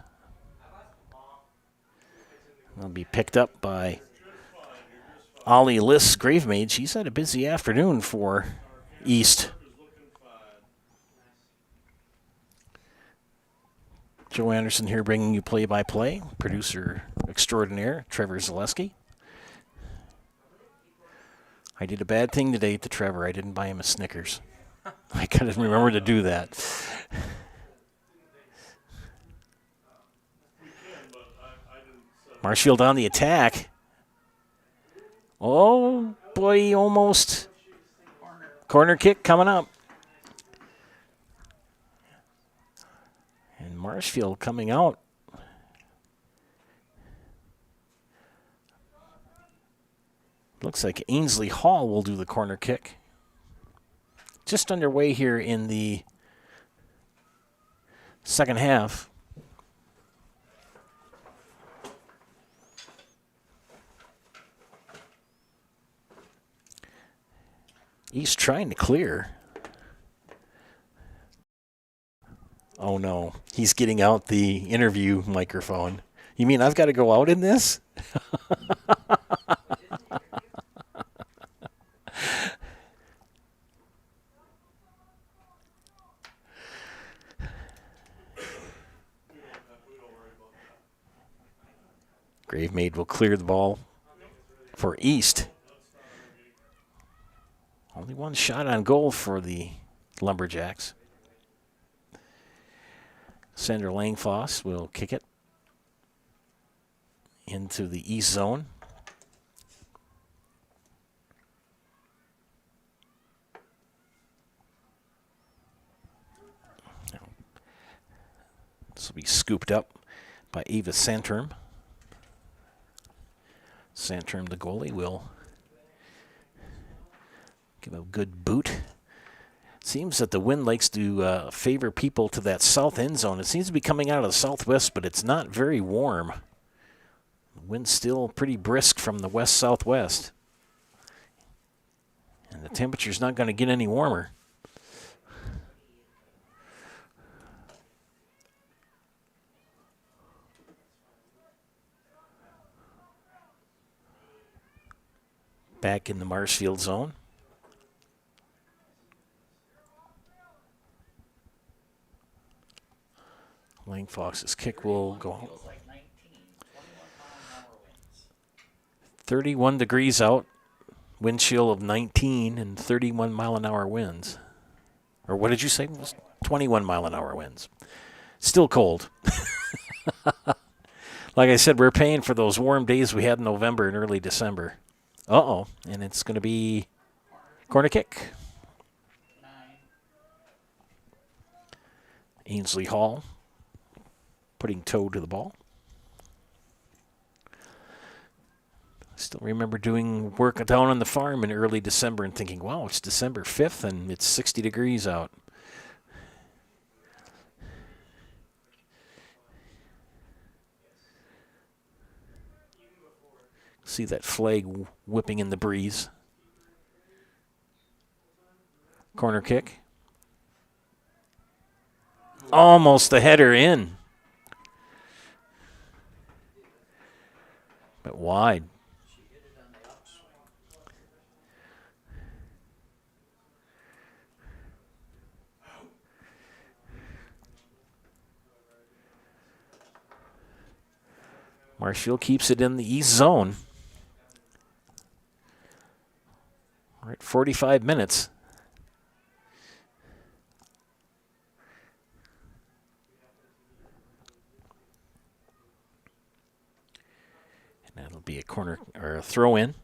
A: Will be picked up by Ollie Liss Gravemaid. She's had a busy afternoon for East. Joe Anderson here bringing you play-by-play. Producer extraordinaire, Trevor Zaleski. I did a bad thing today to Trevor. I didn't buy him a Snickers. I gotta remember to do that. Marshfield on the attack. Oh, boy, almost. Corner kick coming up. And Marshfield coming out. Looks like Ainsley Hall will do the corner kick. Just underway here in the second half. He's trying to clear. Oh no, he's getting out the interview microphone. You mean I've got to go out in this? Gravemaid will clear the ball for East. Only one shot on goal for the Lumberjacks. Sandra Langfoss will kick it into the East zone. This will be scooped up by Eva Santerm. Santerm, the goalie, will give a good boot. Seems that the wind likes to favor people to that south end zone. It seems to be coming out of the southwest, but it's not very warm. The wind's still pretty brisk from the west-southwest. And the temperature's not going to get any warmer. Back in the Marshfield zone. Langfox's kick will go home. 31 degrees out, wind chill of 19 and 31 mile an hour winds. Or what did you say? 21 mile an hour winds. Still cold. Like I said, we're paying for those warm days we had in November and early December. Uh-oh, and it's going to be corner kick. Ainsley Hall putting toe to the ball. Still remember doing work down on the farm in early December and thinking, wow, it's December 5th and it's 60 degrees out. See that flag whipping in the breeze. Corner kick. Almost the header in. But wide. Marshfield keeps it in the east zone. We're at 45 minutes. And that'll be a corner or a throw in.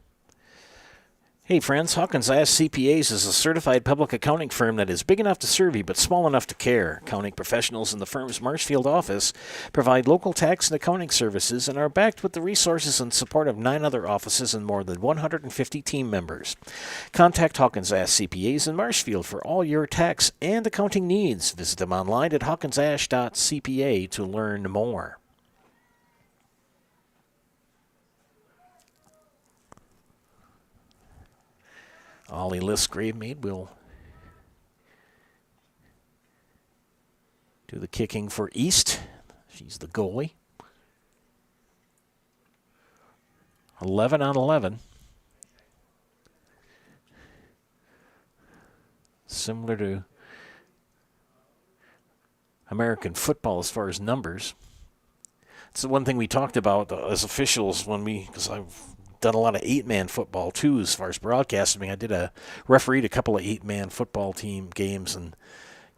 A: Hey friends, Hawkins Ash CPAs is a certified public accounting firm that is big enough to serve you but small enough to care. Accounting professionals in the firm's Marshfield office provide local tax and accounting services and are backed with the resources and support of 9 other offices and more than 150 team members. Contact Hawkins Ash CPAs in Marshfield for all your tax and accounting needs. Visit them online at hawkinsash.cpa to learn more. Ollie List Gravemaid will do the kicking for East. She's the goalie. 11 on 11. Similar to American football as far as numbers. It's the one thing we talked about as officials because I've done a lot of 8-man football too as far as broadcasting. I did refereed a couple of 8-man football team games, and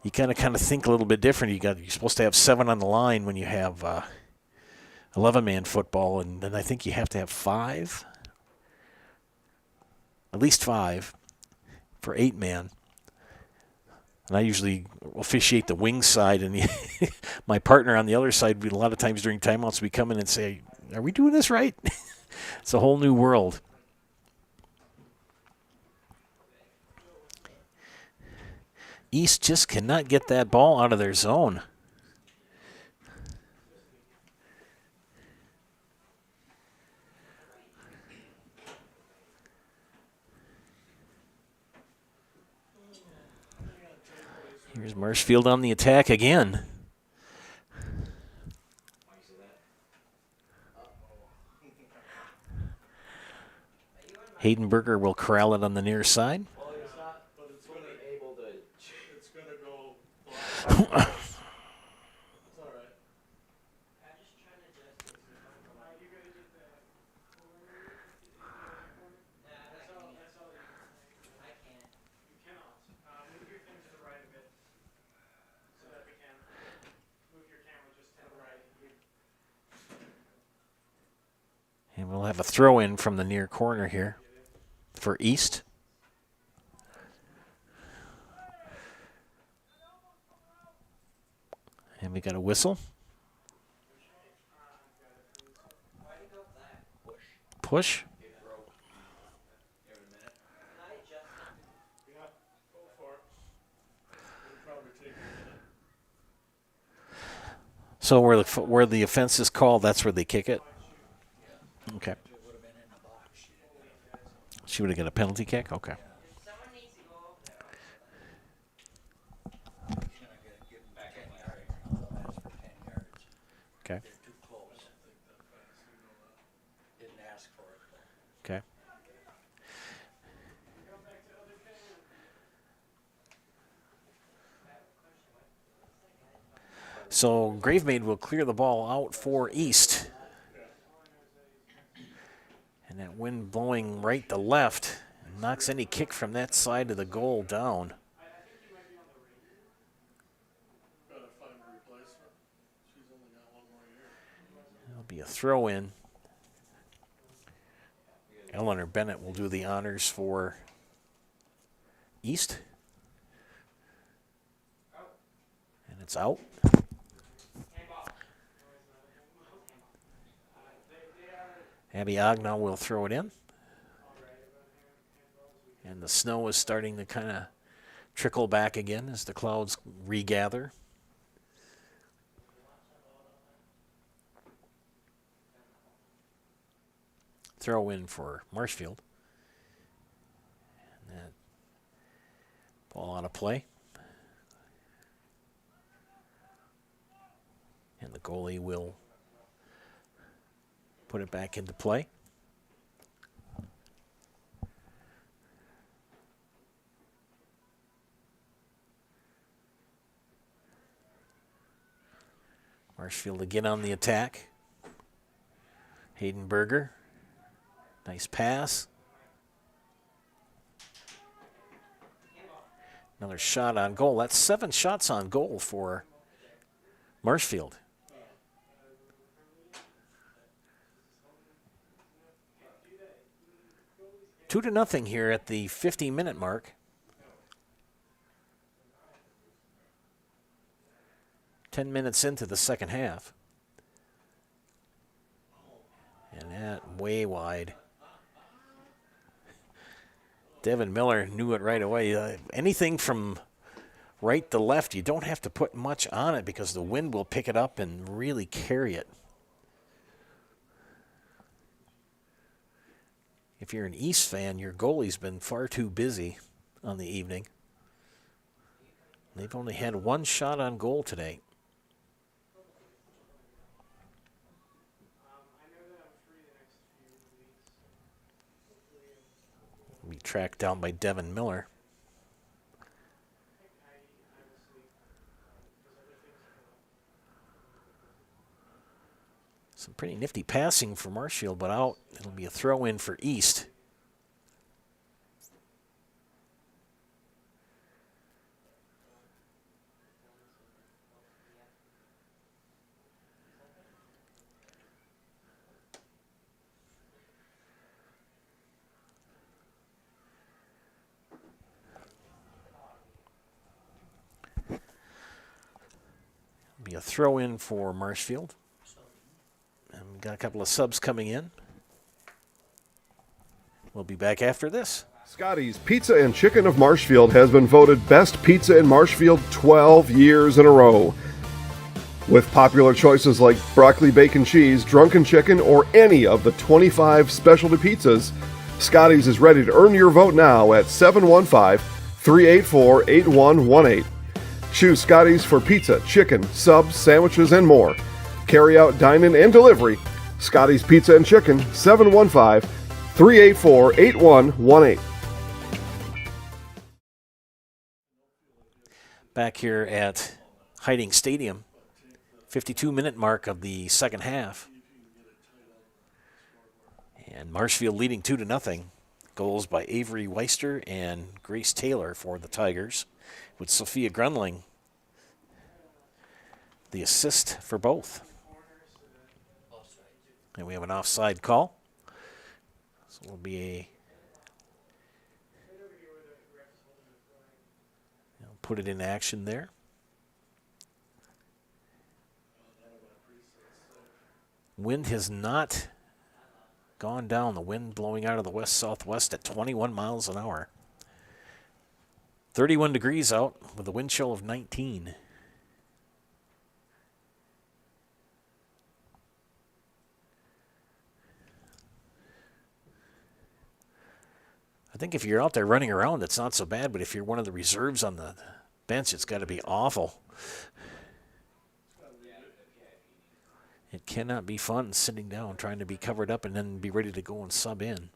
A: you kind of think a little bit different. You're supposed to have 7 on the line when you have 11-man football, and then I think you have to have 5, at least 5 for 8-man. And I usually officiate the wing side, and my partner on the other side, a lot of times during timeouts, we come in and say, "Are we doing this right?" It's a whole new world. East just cannot get that ball out of their zone. Here's Marshfield on the attack again. Haydenberger will corral it on the near side.
C: Well, it's not, but it's really able to. It's going to go. It's all right. I'm just trying to adjust it. You got to get that. That's all. I can't. You cannot. Move your things to the right a bit, so that we can move your camera just to the right.
A: And we'll have a throw in from the near corner here for East. And we got a whistle. Push. So where the offense is called, that's where they kick it? Okay. She would have got a penalty kick? Okay. Okay. Okay. So Gravemaid will clear the ball out for East. And that wind blowing right to left knocks any kick from that side of the goal down. It'll be a throw in. Eleanor Bennett will do the honors for East. And it's out. Abby Ognall will throw it in. And the snow is starting to kind of trickle back again as the clouds regather. Throw in for Marshfield. And that ball out of play. And the goalie will put it back into play. Marshfield again on the attack. Haydenberger. Nice pass. Another shot on goal. That's 7 shots on goal for Marshfield. Two to nothing here at the 50-minute mark. 10 minutes into the second half. And that way wide. Devin Miller knew it right away. Anything from right to left, you don't have to put much on it because the wind will pick it up and really carry it. If you're an East fan, your goalie's been far too busy on the evening. They've only had 1 shot on goal today. Be tracked down by Devin Miller. Some pretty nifty passing for Marshfield, but out. It'll be a throw-in for East. Be a throw-in for Marshfield. And we've got a couple of subs coming in. We'll be back after this.
B: Scotty's Pizza and Chicken of Marshfield has been voted best pizza in Marshfield 12 years in a row. With popular choices like broccoli bacon cheese, drunken chicken, or any of the 25 specialty pizzas, Scotty's is ready to earn your vote now at 715-384-8118. Choose Scotty's for pizza, chicken, subs, sandwiches, and more. Carry out, dine-in, and delivery. Scotty's Pizza and Chicken, 715-384-8118.
A: Back here at Hiding Stadium, 52-minute mark of the second half. And Marshfield leading 2-0. Goals by Avery Weister and Grace Taylor for the Tigers, with Sophia Grunling the assist for both. And we have an offside call. So it'll be put it in action there. Wind has not gone down. The wind blowing out of the west-southwest at 21 miles an hour. 31 degrees out with a wind chill of 19. I think if you're out there running around, it's not so bad, but if you're one of the reserves on the bench, it's got to be awful. It cannot be fun sitting down, trying to be covered up and then be ready to go and sub in.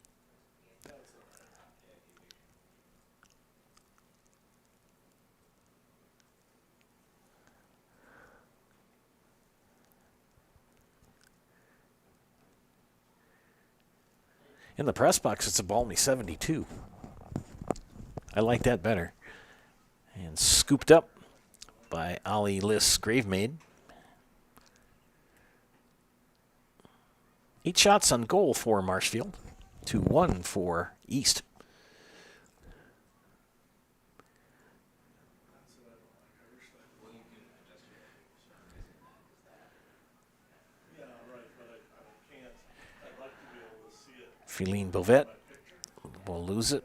A: In the press box, it's a balmy 72. I like that better. And scooped up by Ollie Liss Gravemaid. 8 shots on goal for Marshfield, 2-1 for East. Feline Bovet will lose it.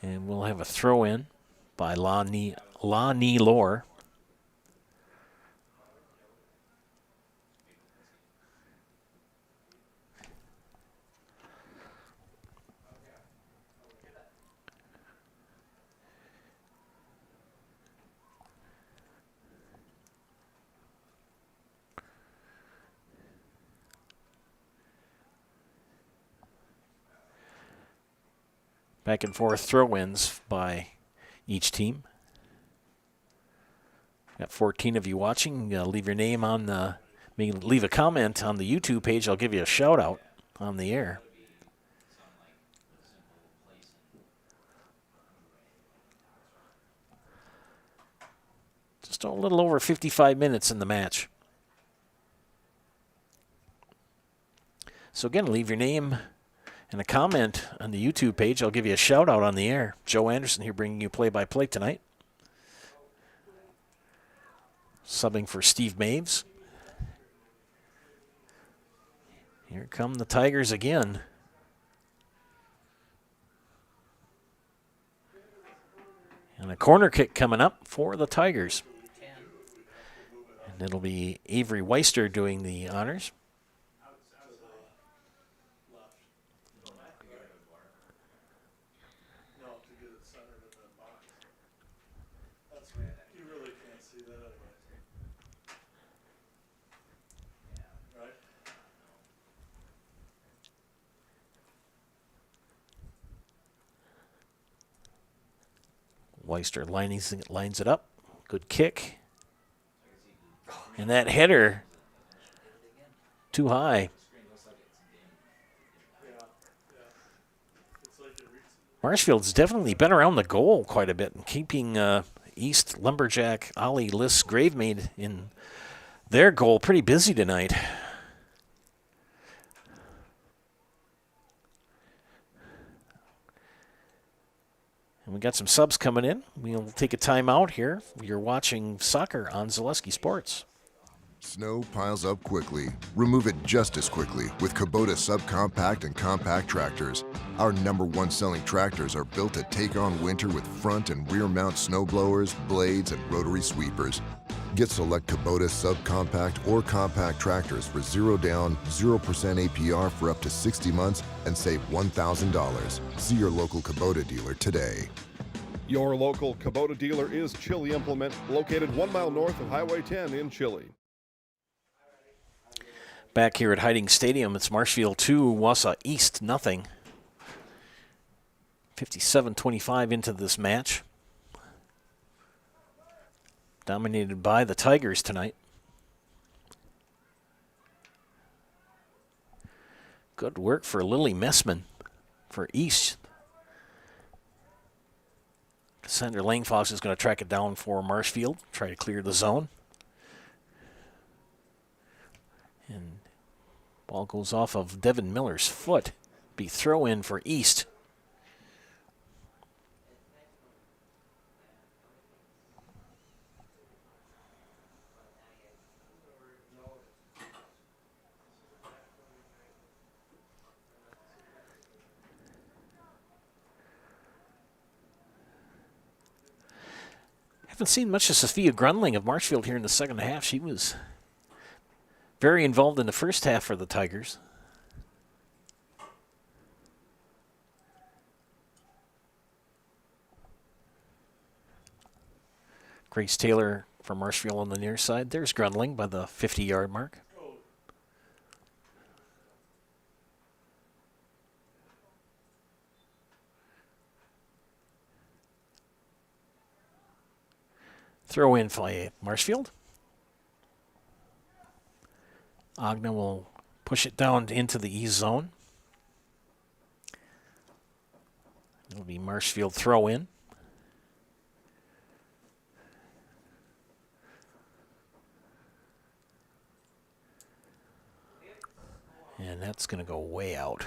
A: And we'll have a throw-in by Lani Lore. Back and forth throw-ins by each team. Got 14 of you watching. Leave your name on the, leave a comment on the YouTube page. I'll give you a shout out on the air. Just a little over 55 minutes in the match. So again, leave your name and a comment on the YouTube page. I'll give you a shout out on the air. Joe Anderson here bringing you play-by-play tonight. Subbing for Steve Maves. Here come the Tigers again. And a corner kick coming up for the Tigers. And it'll be Avery Weister doing the honors. Weister lines it up. Good kick. And that header, too high. Marshfield's definitely been around the goal quite a bit and keeping East Lumberjack Ollie Liss Gravemaid in their goal pretty busy tonight. And we got some subs coming in. We'll take a time out here. You're watching soccer on Zaleski Sports.
Q: Snow piles up quickly. Remove it just as quickly with Kubota subcompact and compact tractors. Our #1 selling tractors are built to take on winter with front and rear mount snow blowers, blades, and rotary sweepers. Get select Kubota subcompact or compact tractors for 0 down, 0% APR for up to 60 months and save $1,000. See your local Kubota dealer today.
B: Your local Kubota dealer is Chili Implement, located 1 mile north of Highway 10 in Chili.
A: Back here at Hiding Stadium, it's Marshfield 2, Wausau East nothing. 57-25 into this match. Dominated by the Tigers tonight. Good work for Lily Messman for East. Cassandra Langfox is going to track it down for Marshfield, try to clear the zone. And ball goes off of Devin Miller's foot. Be throw in for East. Haven't seen much of Sophia Grunling of Marshfield here in the second half. She was very involved in the first half for the Tigers. Grace Taylor from Marshfield on the near side. There's Grunling by the 50-yard mark. Throw in for Marshfield. Agna will push it down into the E zone. It'll be Marshfield throw in. And that's going to go way out.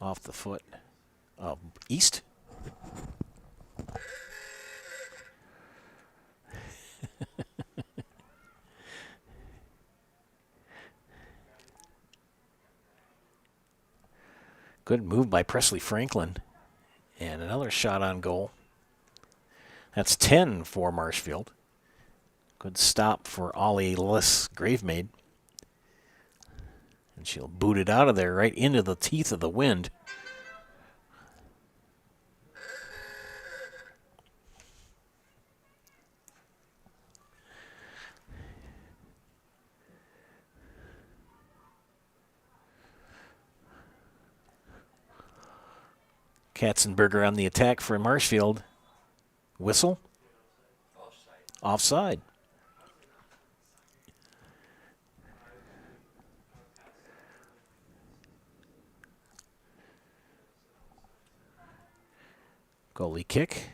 A: Off the foot of East. Good move by Presley Franklin. And another shot on goal. That's 10 for Marshfield. Good stop for Ollie Liss Gravemaid. And she'll boot it out of there right into the teeth of the wind. Katzenberger on the attack for Marshfield. Whistle? Offside. Goalie kick.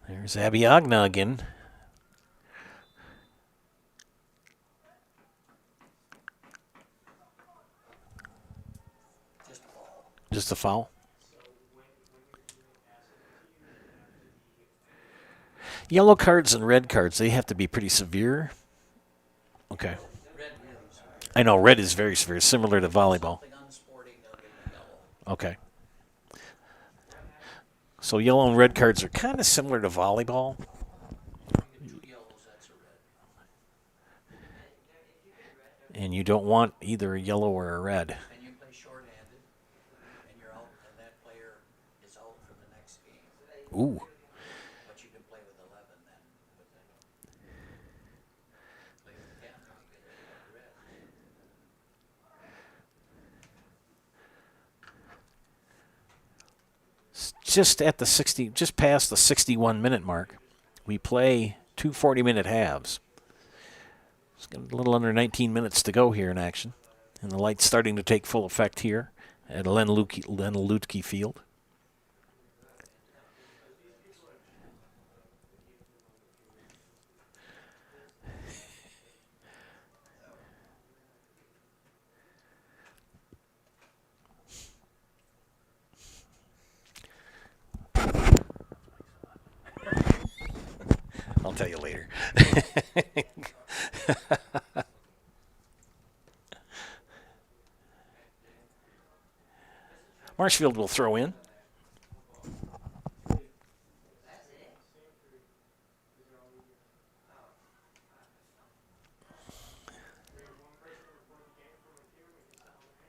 A: There's Abby Agna again. Just a foul. Yellow cards and red cards, they have to be pretty severe. Okay. I know, red is very severe, similar to volleyball. Okay. So yellow and red cards are kind of similar to volleyball. And you don't want either a yellow or a red.
E: And you play shorthanded, and you're out, and that player is out for the next game.
A: Ooh.
E: But you can play with 11 then. Play with 10, you get red.
A: Just at the 60, just past the 61-minute mark, we play 2 40-minute halves. It's got a little under 19 minutes to go here in action, and the light's starting to take full effect here at Len Lutke Field. I'll tell you later. Marshfield will throw in.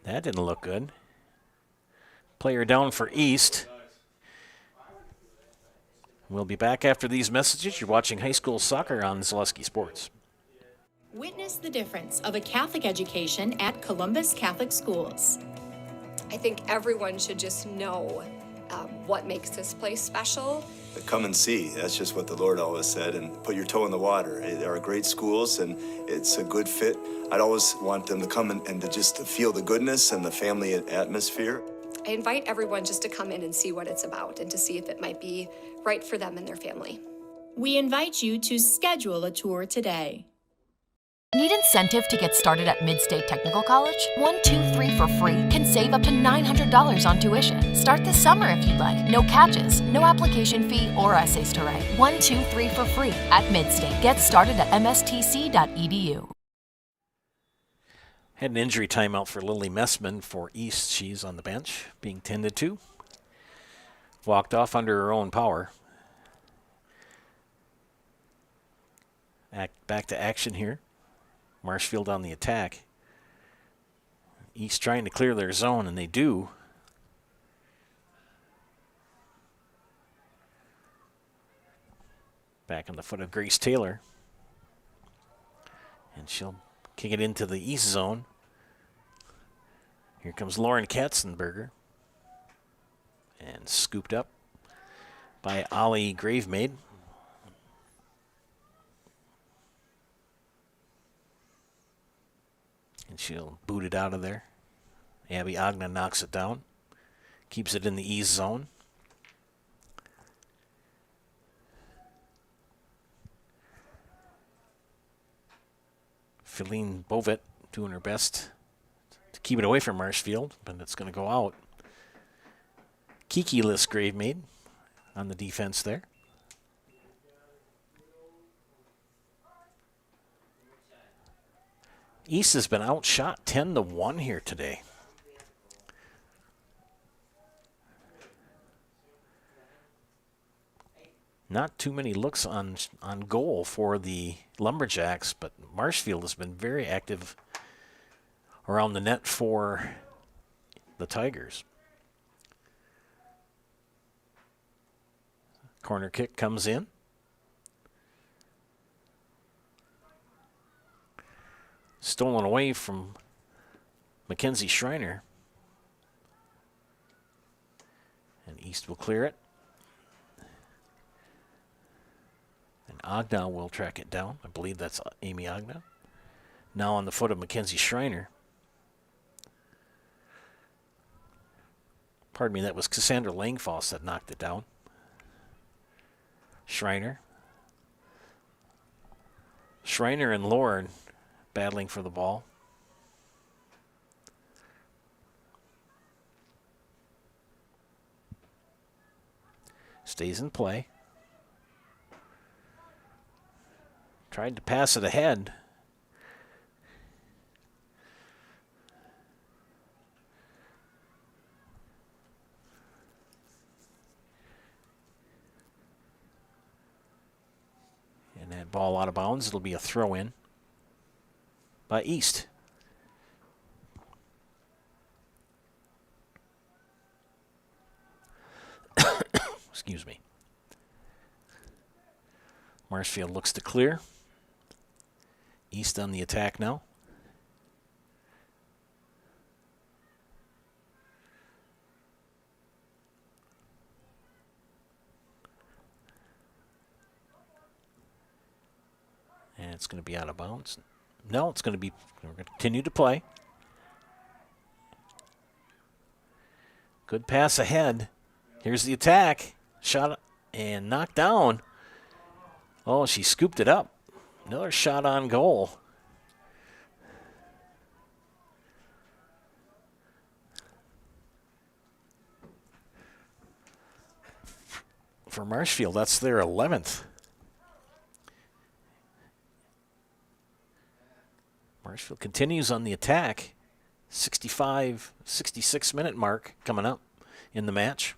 A: That didn't look good. Player down for East. We'll be back after these messages. You're watching high school soccer on Zaleski Sports.
R: Witness the difference of a Catholic education at Columbus Catholic Schools.
S: I think everyone should just know what makes this place special.
T: Come and see. That's just what the Lord always said, and put your toe in the water. They are great schools, and it's a good fit. I'd always want them to come and to just to feel the goodness and the family atmosphere.
S: I invite everyone just to come in and see what it's about and to see if it might be right for them and their family.
R: We invite you to schedule a tour today.
U: Need incentive to get started at Mid-State Technical College? 123 for free can save up to $900 on tuition. Start this summer if you'd like. No catches, no application fee or essays to write. 123 for free at Mid-State. Get started at mstc.edu.
A: Had an injury timeout for Lily Messman for East. She's on the bench, being tended to. Walked off under her own power. Back to action here. Marshfield on the attack. East trying to clear their zone, and they do. Back on the foot of Grace Taylor. And she'll kick it into the East zone. Here comes Lauren Katzenberger. And scooped up by Ollie Gravemaid. And she'll boot it out of there. Abby Agna knocks it down. Keeps it in the East zone. Feline Bovet doing her best to keep it away from Marshfield, but it's going to go out. Kiki Liss Gravemaid on the defense there. East has been outshot 10-1 here today. Not too many looks on goal for the Lumberjacks, but Marshfield has been very active around the net for the Tigers. Corner kick comes in. Stolen away from Mackenzie Schreiner. East will clear it. And Ognow will track it down. I believe that's Amy Ognow. Now on the foot of Mackenzie Schreiner. Pardon me, that was Cassandra Langfoss that knocked it down. Schreiner. Schreiner and Lauren battling for the ball. Stays in play. Tried to pass it ahead. And that ball out of bounds. It'll be a throw in by East. Excuse me. Marshfield looks to clear. East on the attack now. And it's going to be out of bounds. No, it's going to be, we're going to continue to play. Good pass ahead. Here's the attack. Shot and knocked down. Oh, she scooped it up. Another shot on goal. For Marshfield, that's their 11th. Marshfield continues on the attack. 66-minute mark coming up in the match.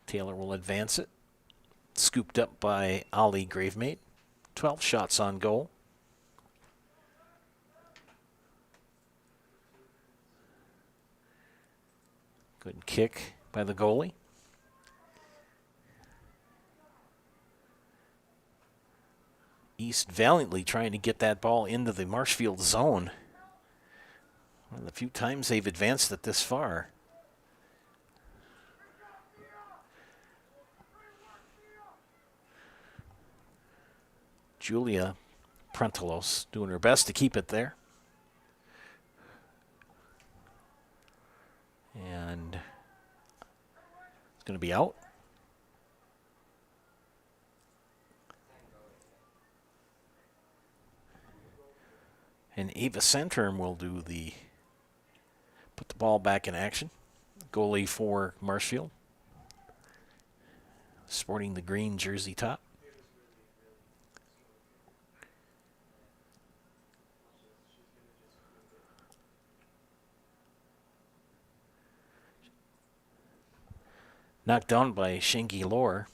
A: Taylor will advance it. Scooped up by Ali Gravemate. 12 shots on goal. Good kick by the goalie. East valiantly trying to get that ball into the Marshfield zone. One of the few times they've advanced it this far. Julia Prentelos doing her best to keep it there. And it's going to be out. And Ava Centerm will do put the ball back in action. Goalie for Marshfield. Sporting the green jersey top. Knocked down by Shanky Lore.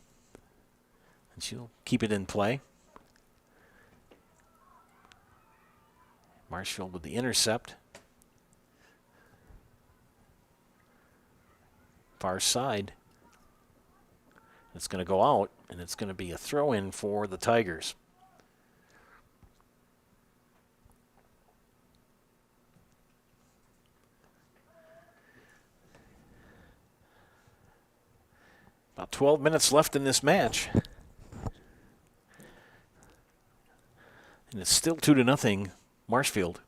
A: And she'll keep it in play. Marshfield with the intercept. Far side. It's going to go out, and it's going to be a throw-in for the Tigers. About 12 minutes left in this match. And it's still 2-0 Marshfield.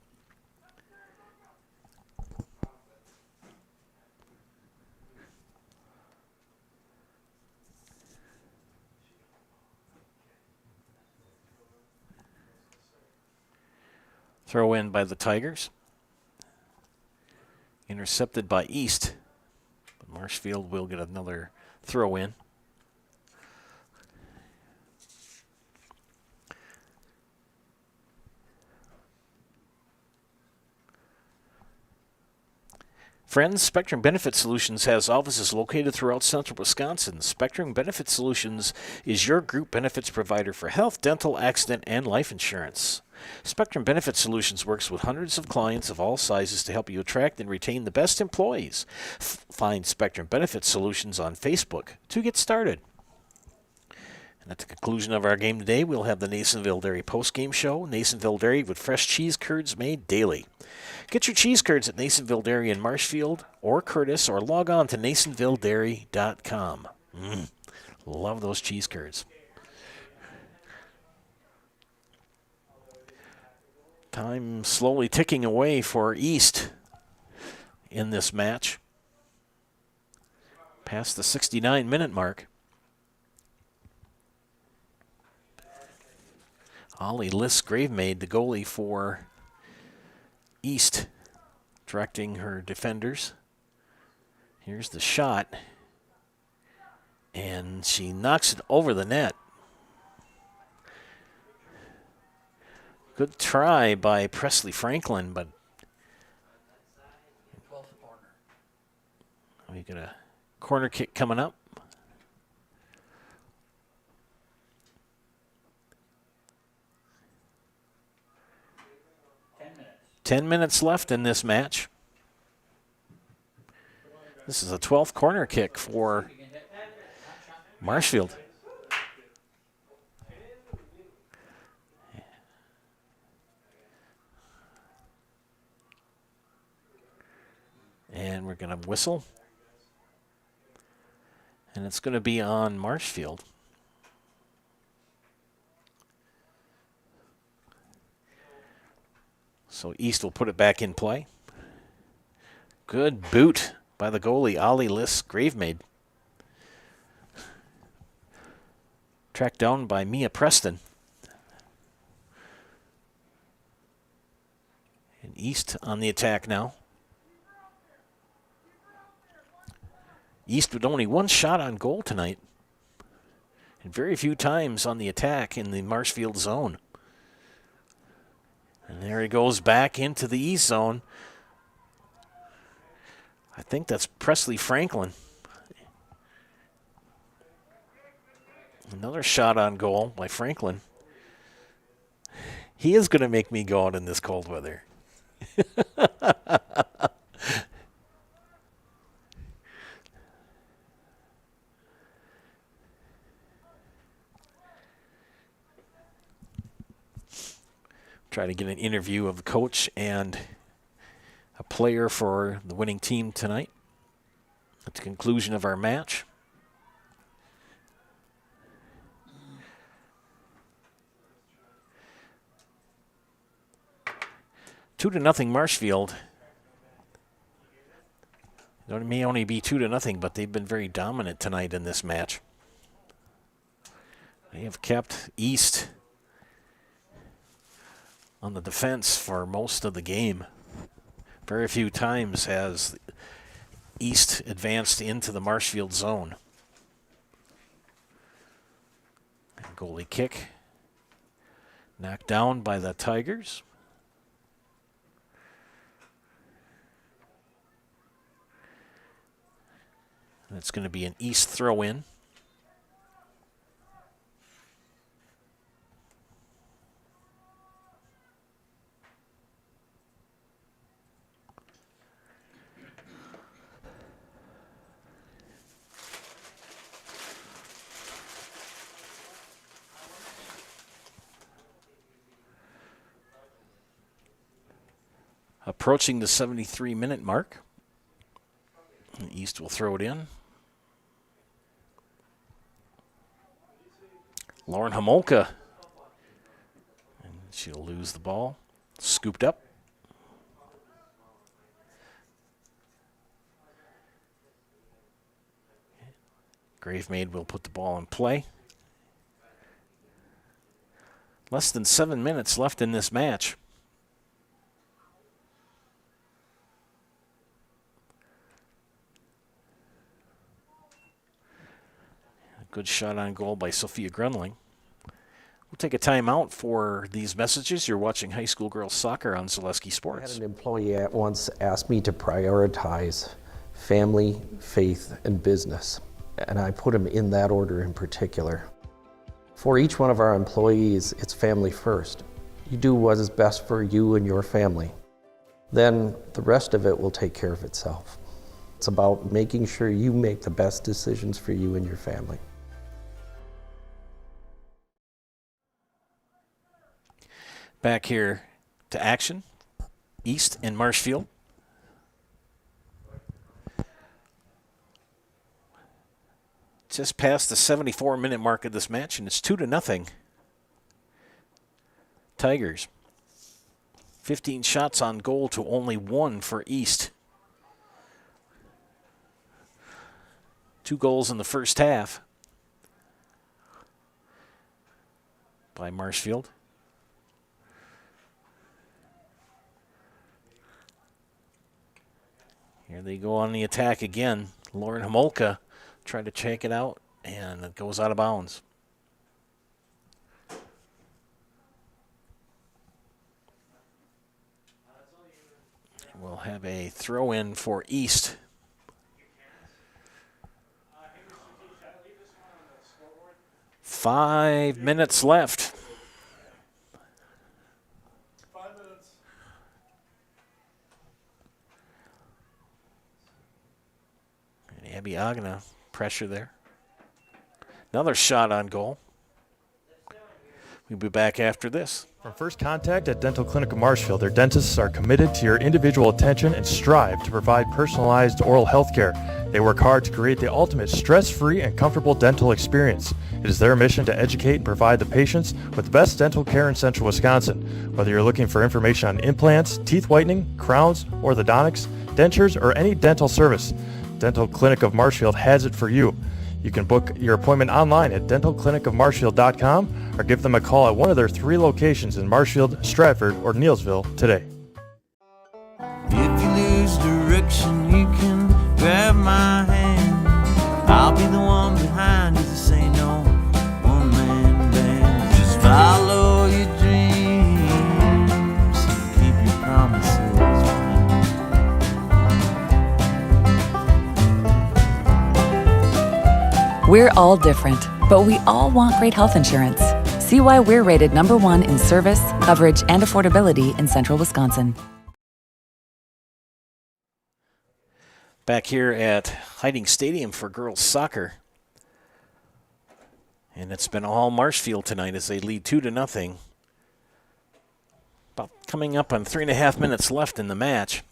A: Throw in by the Tigers. Intercepted by East. But Marshfield will get another throw in. Friends, Spectrum Benefit Solutions has offices located throughout central Wisconsin. Spectrum Benefit Solutions is your group benefits provider for health, dental, accident, and life insurance. Spectrum Benefit Solutions works with hundreds of clients of all sizes to help you attract and retain the best employees. Find Spectrum Benefit Solutions on Facebook to get started. At the conclusion of our game today, we'll have the Nasonville Dairy Postgame Show. Nasonville Dairy with fresh cheese curds made daily. Get your cheese curds at Nasonville Dairy in Marshfield or Curtis, or log on to nasonvilledairy.com. Love those cheese curds. Time slowly ticking away for East in this match. Past the 69-minute mark. Ollie Liss-Gravemaid, the goalie for East, directing her defenders. Here's the shot. And she knocks it over the net. Good try by Presley Franklin, but
E: 12th corner.
A: we got a corner kick coming up. Ten minutes left in this match. This is a 12th corner kick for Marshfield. And we're going to whistle. And it's going to be on Marshfield. So East will put it back in play. Good boot by the goalie, Ollie Liss-Gravemaid. Tracked down by Mia Preston. And East on the attack now. East with only one shot on goal tonight. And very few times on the attack in the Marshfield zone. And there he goes back into the East zone. I think that's Presley Franklin. Another shot on goal by Franklin. He is going to make me go out in this cold weather. Try to get an interview of the coach and a player for the winning team tonight at the conclusion of our match. Two to nothing Marshfield. It may only be 2-0, but they've been very dominant tonight in this match. They have kept East on the defense for most of the game. Very few times has East advanced into the Marshfield zone. And goalie kick. Knocked down by the Tigers. And it's going to be an East throw-in. Approaching the 73-minute mark. And East will throw it in. Lauren Homolka. And she'll lose the ball. Scooped up. Gravemaid will put the ball in play. Less than 7 minutes left in this match. Good shot on goal by Sophia Grunling. We'll take a timeout for these messages. You're watching high school girls soccer on Zaleski Sports.
D: I had an employee at once asked me to prioritize family, faith, and business, and I put them in that order in particular. For each one of our employees, it's family first. You do what is best for you and your family. Then the rest of it will take care of itself. It's about making sure you make the best decisions for you and your family.
A: Back here to action, East and Marshfield. Just past the 74-minute mark of this match, and it's 2-0. Tigers. 15 shots on goal to only 1 for East. 2 goals in the first half by Marshfield. Here they go on the attack again. Lauren Homolka tried to check it out, and it goes out of bounds. We'll have a throw-in for East. Five minutes left.
C: 5 minutes.
A: And Abby Agna, pressure there. Another shot on goal. We'll be back after this.
F: From first contact at Dental Clinic of Marshfield, their dentists are committed to your individual attention and strive to provide personalized oral health care. They work hard to create the ultimate stress-free and comfortable dental experience. It is their mission to educate and provide the patients with the best dental care in Central Wisconsin. Whether you're looking for information on implants, teeth whitening, crowns, orthodontics, dentures, or any dental service, Dental Clinic of Marshfield has it for you. You can book your appointment online at dentalclinicofmarshfield.com or give them a call at one of their 3 locations in Marshfield, Stratford, or Neillsville today.
V: If you lose direction, you can grab my hand. I'll be the one behind you to say no. One man band. Just follow your dreams. Keep your promises.
W: We're all different, but we all want great health insurance. See why we're rated #1 in service, coverage, and affordability in Central Wisconsin.
A: Back here at Hiding Stadium for girls soccer. And it's been all Marshfield tonight as they lead 2-0. About coming up on 3.5 minutes left in the match.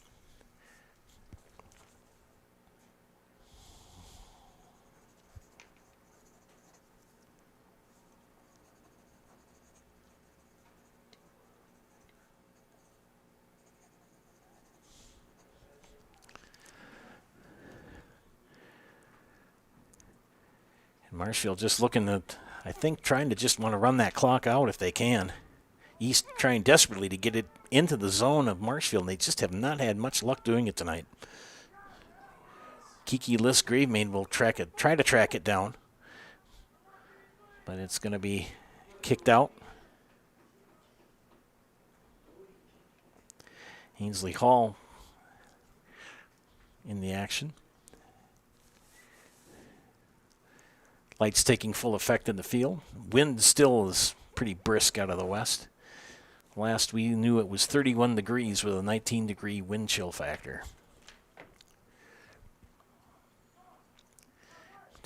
A: Marshfield just looking at, I think, trying to just want to run that clock out if they can. East trying desperately to get it into the zone of Marshfield, and they just have not had much luck doing it tonight. Kiki Liss Gravemaid will try to track it down, but it's going to be kicked out. Ainsley Hall in the action. Lights taking full effect in the field. Wind still is pretty brisk out of the west. Last we knew it was 31 degrees with a 19-degree wind chill factor.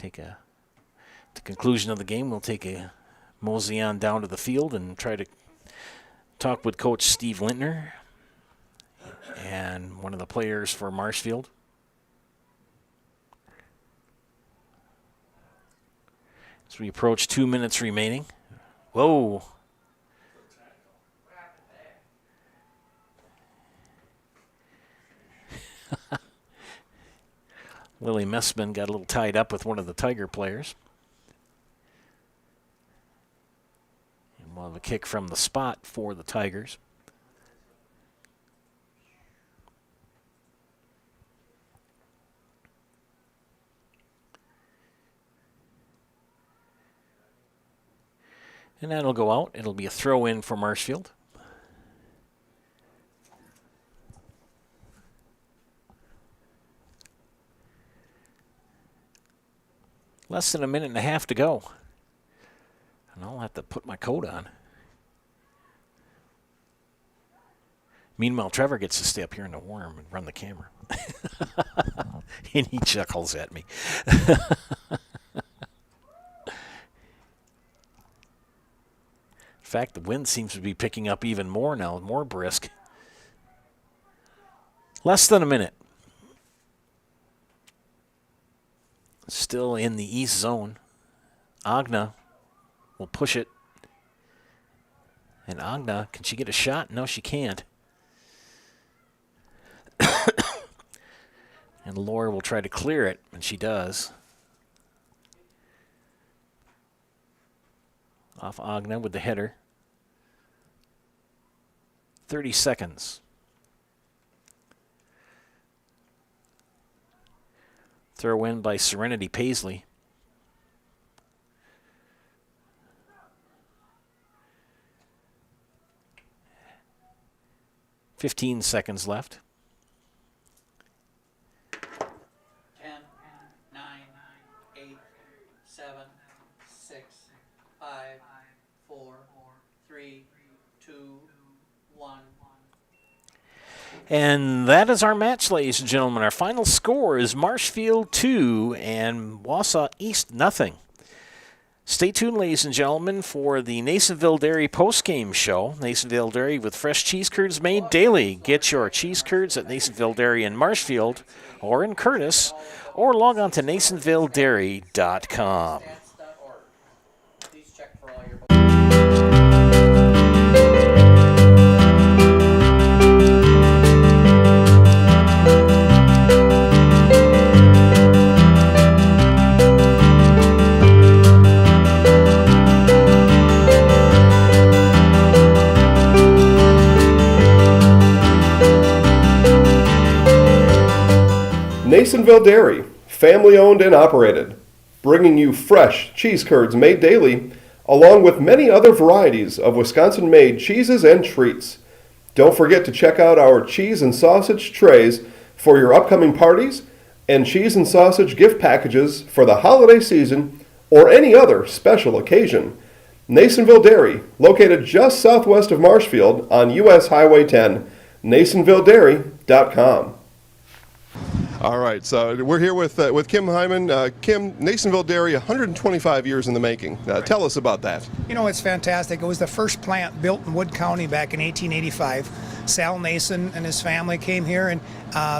A: At the conclusion of the game, we'll take a mosey on down to the field and try to talk with Coach Steve Lintner and one of the players for Marshfield. As we approach 2 minutes remaining. Whoa. Lily Messman got a little tied up with one of the Tiger players. And we'll have a kick from the spot for the Tigers. And that'll go out. It'll be a throw-in for Marshfield. Less than a minute and a half to go. And I'll have to put my coat on. Meanwhile, Trevor gets to stay up here in the warm and run the camera. And he chuckles at me. fact, the wind seems to be picking up even more now, more brisk. Less than a minute. Still in the east zone. Agna will push it. And Agna, can she get a shot? No, she can't. And Laura will try to clear it, and she does. Off Agna with the header. 30 seconds. Throw in by Serenity Paisley. $15 seconds left.
E: 10, 9, 8, 7, 6, 5, 4, 3, 2, 1.
A: And that is our match, ladies and gentlemen. Our final score is Marshfield 2 and Wausau East nothing. Stay tuned, ladies and gentlemen, for the Nasonville Dairy postgame show. Nasonville Dairy with fresh cheese curds made daily. Get your cheese curds at Nasonville Dairy in Marshfield or in Curtis, or log on to nasonvilledairy.com.
B: Nasonville Dairy, family owned and operated, bringing you fresh cheese curds made daily, along with many other varieties of Wisconsin-made cheeses and treats. Don't forget to check out our cheese and sausage trays for your upcoming parties and cheese and sausage gift packages for the holiday season or any other special occasion. Nasonville Dairy, located just southwest of Marshfield on U.S. Highway 10, nasonvilledairy.com. All right, so we're here with Kim Hyman. Kim, Nasonville Dairy, 125 years in the making. Tell us about that.
G: You know, it's fantastic. It was the first plant built in Wood County back in 1885. Sal Nason and his family came here, and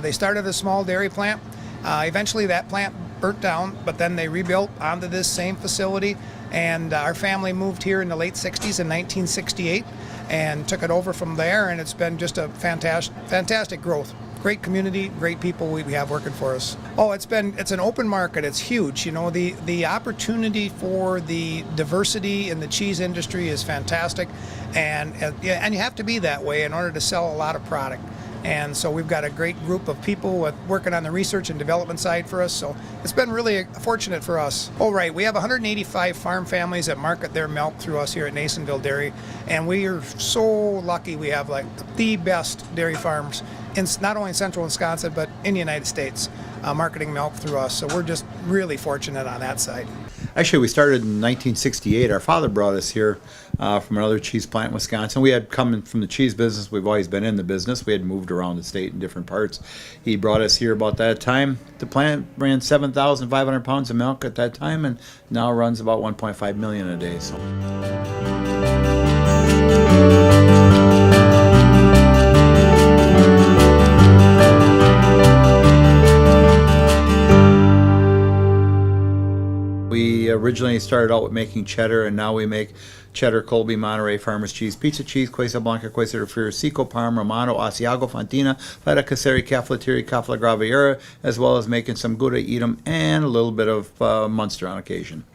G: they started a small dairy plant. Eventually that plant burnt down, but then they rebuilt onto this same facility, and our family moved here in the late 60s in 1968 and took it over from there, and it's been just a fantastic growth. Great community, great people we have working for us. Oh, it's an open market. It's huge. You know, the opportunity for the diversity in the cheese industry is fantastic, and you have to be that way in order to sell a lot of product. And so we've got a great group of people working on the research and development side for us. So it's been really fortunate for us. Oh, right. We have 185 farm families that market their milk through us here at Nasonville Dairy. And we are so lucky we have like the best dairy farms in not only in central Wisconsin, but in the United States, marketing milk through us. So we're just really fortunate on that side.
H: Actually, we started in 1968. Our father brought us here from another cheese plant in Wisconsin. We had come from the cheese business. We've always been in the business. We had moved around the state in different parts. He brought us here about that time. The plant ran 7,500 pounds of milk at that time, and now runs about 1.5 million a day. So. We originally started out with making cheddar, and now we make cheddar, Colby, Monterey, Farmers Cheese, Pizza Cheese, Quesa Blanca, Quesa de Friar, Seco, Parma, Romano, Asiago, Fontina, Feta Caseri, Cafflettieri, Cafla Graviera, as well as making some Gouda Edam and a little bit of Munster on occasion.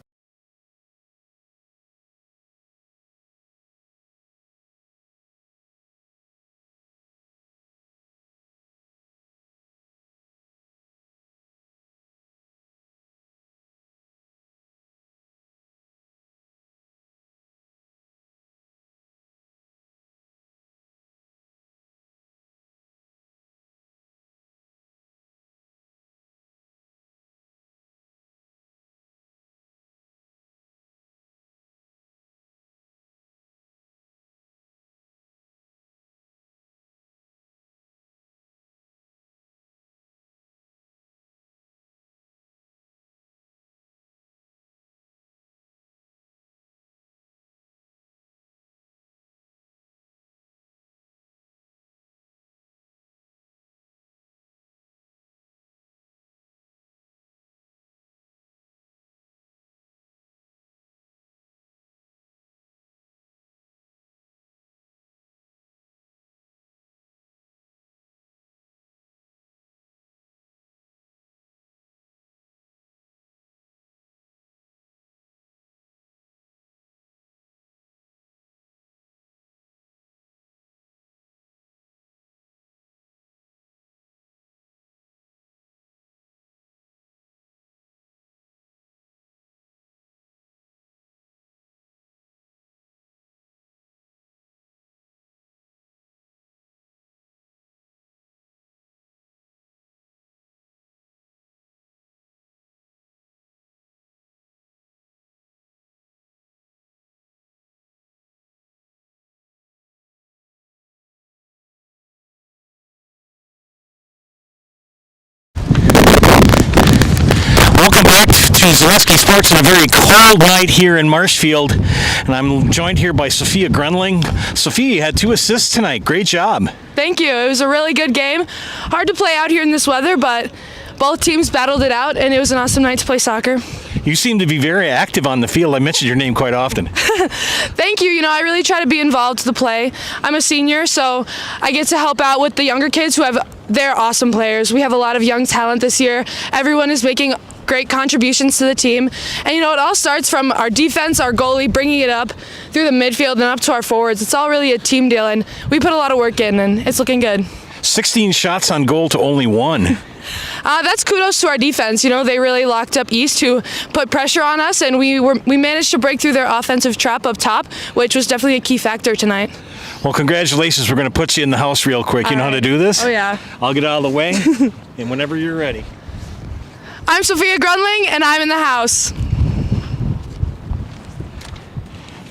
A: watching Zaleski Sports on a very cold night here in Marshfield, and I'm joined here by Sophia Grunling. Sophia, you had 2 assists tonight. Great job.
I: Thank you. It was a really good game. Hard to play out here in this weather, but both teams battled it out, and it was an awesome night to play soccer.
A: You seem to be very active on the field. I mentioned your name quite often.
I: Thank you. I really try to be involved to the play. I'm a senior, so I get to help out with the younger kids they're awesome players. We have a lot of young talent this year. Everyone is making great contributions to the team. And it all starts from our defense, our goalie, bringing it up through the midfield and up to our forwards. It's all really a team deal, and we put a lot of work in, and it's looking good.
A: 16 shots on goal to only 1.
I: That's kudos to our defense. They really locked up East, who put pressure on us, and we managed to break through their offensive trap up top, which was definitely a key factor tonight.
A: Well, congratulations. We're going to put you in the house real quick. You know how to do this?
I: Oh, yeah.
A: I'll get out of the way, and whenever you're ready.
I: I'm Sophia Grunling, and I'm in the house.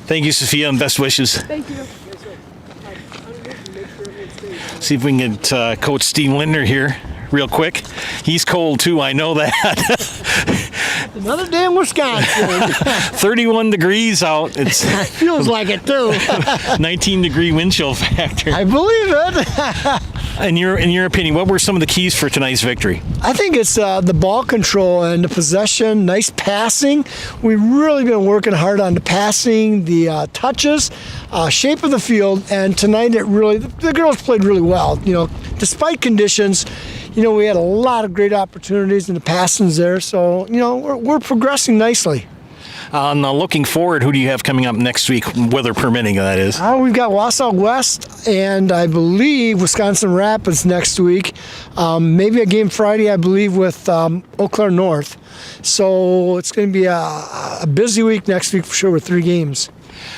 A: Thank you, Sophia, and best wishes.
I: Thank you.
A: See if we can get Coach Steve Lindner here real quick. He's cold, too. I know that.
J: Another day in Wisconsin.
A: 31 degrees out. It
J: feels like it, too.
A: 19-degree wind chill factor.
J: I believe it.
A: In your opinion, what were some of the keys for tonight's victory?
J: I think it's the ball control and the possession, nice passing. We've really been working hard on the passing, the touches, shape of the field, and tonight the girls played really well. Despite conditions, we had a lot of great opportunities and the passings there, so we're progressing nicely.
A: Now looking forward, who do you have coming up next week, weather permitting, that is?
J: We've got Wausau West and I believe Wisconsin Rapids next week. Maybe a game Friday, I believe, with Eau Claire North. So it's going to be a busy week next week for sure with 3 games.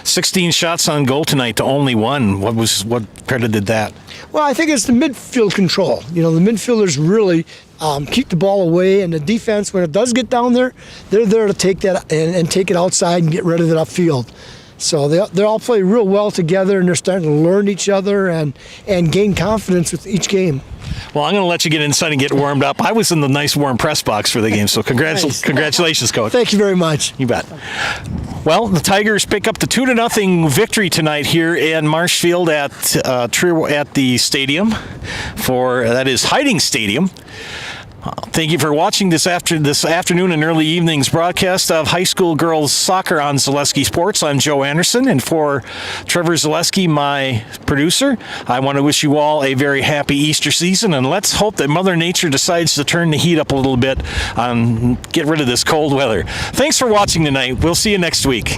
A: 16 shots on goal tonight to only 1. What credited that?
J: Well, I think it's the midfield control. The midfielders really keep the ball away, and the defense, when it does get down there, they're there to take that and take it outside and get rid of it upfield. So they all play real well together, and they're starting to learn each other and gain confidence with each game.
A: Well, I'm going to let you get inside and get warmed up. I was in the nice warm press box for the game, so congratulations, Coach.
J: Thank you very much.
A: You bet. Well, the Tigers pick up the 2-0 victory tonight here in Marshfield at the stadium that is Hiding Stadium. Thank you for watching this afternoon and early evening's broadcast of high school girls soccer on Zaleski Sports. I'm Joe Anderson, and for Trevor Zaleski, my producer, I want to wish you all a very happy Easter season, and let's hope that Mother Nature decides to turn the heat up a little bit and get rid of this cold weather. Thanks for watching tonight. We'll see you next week.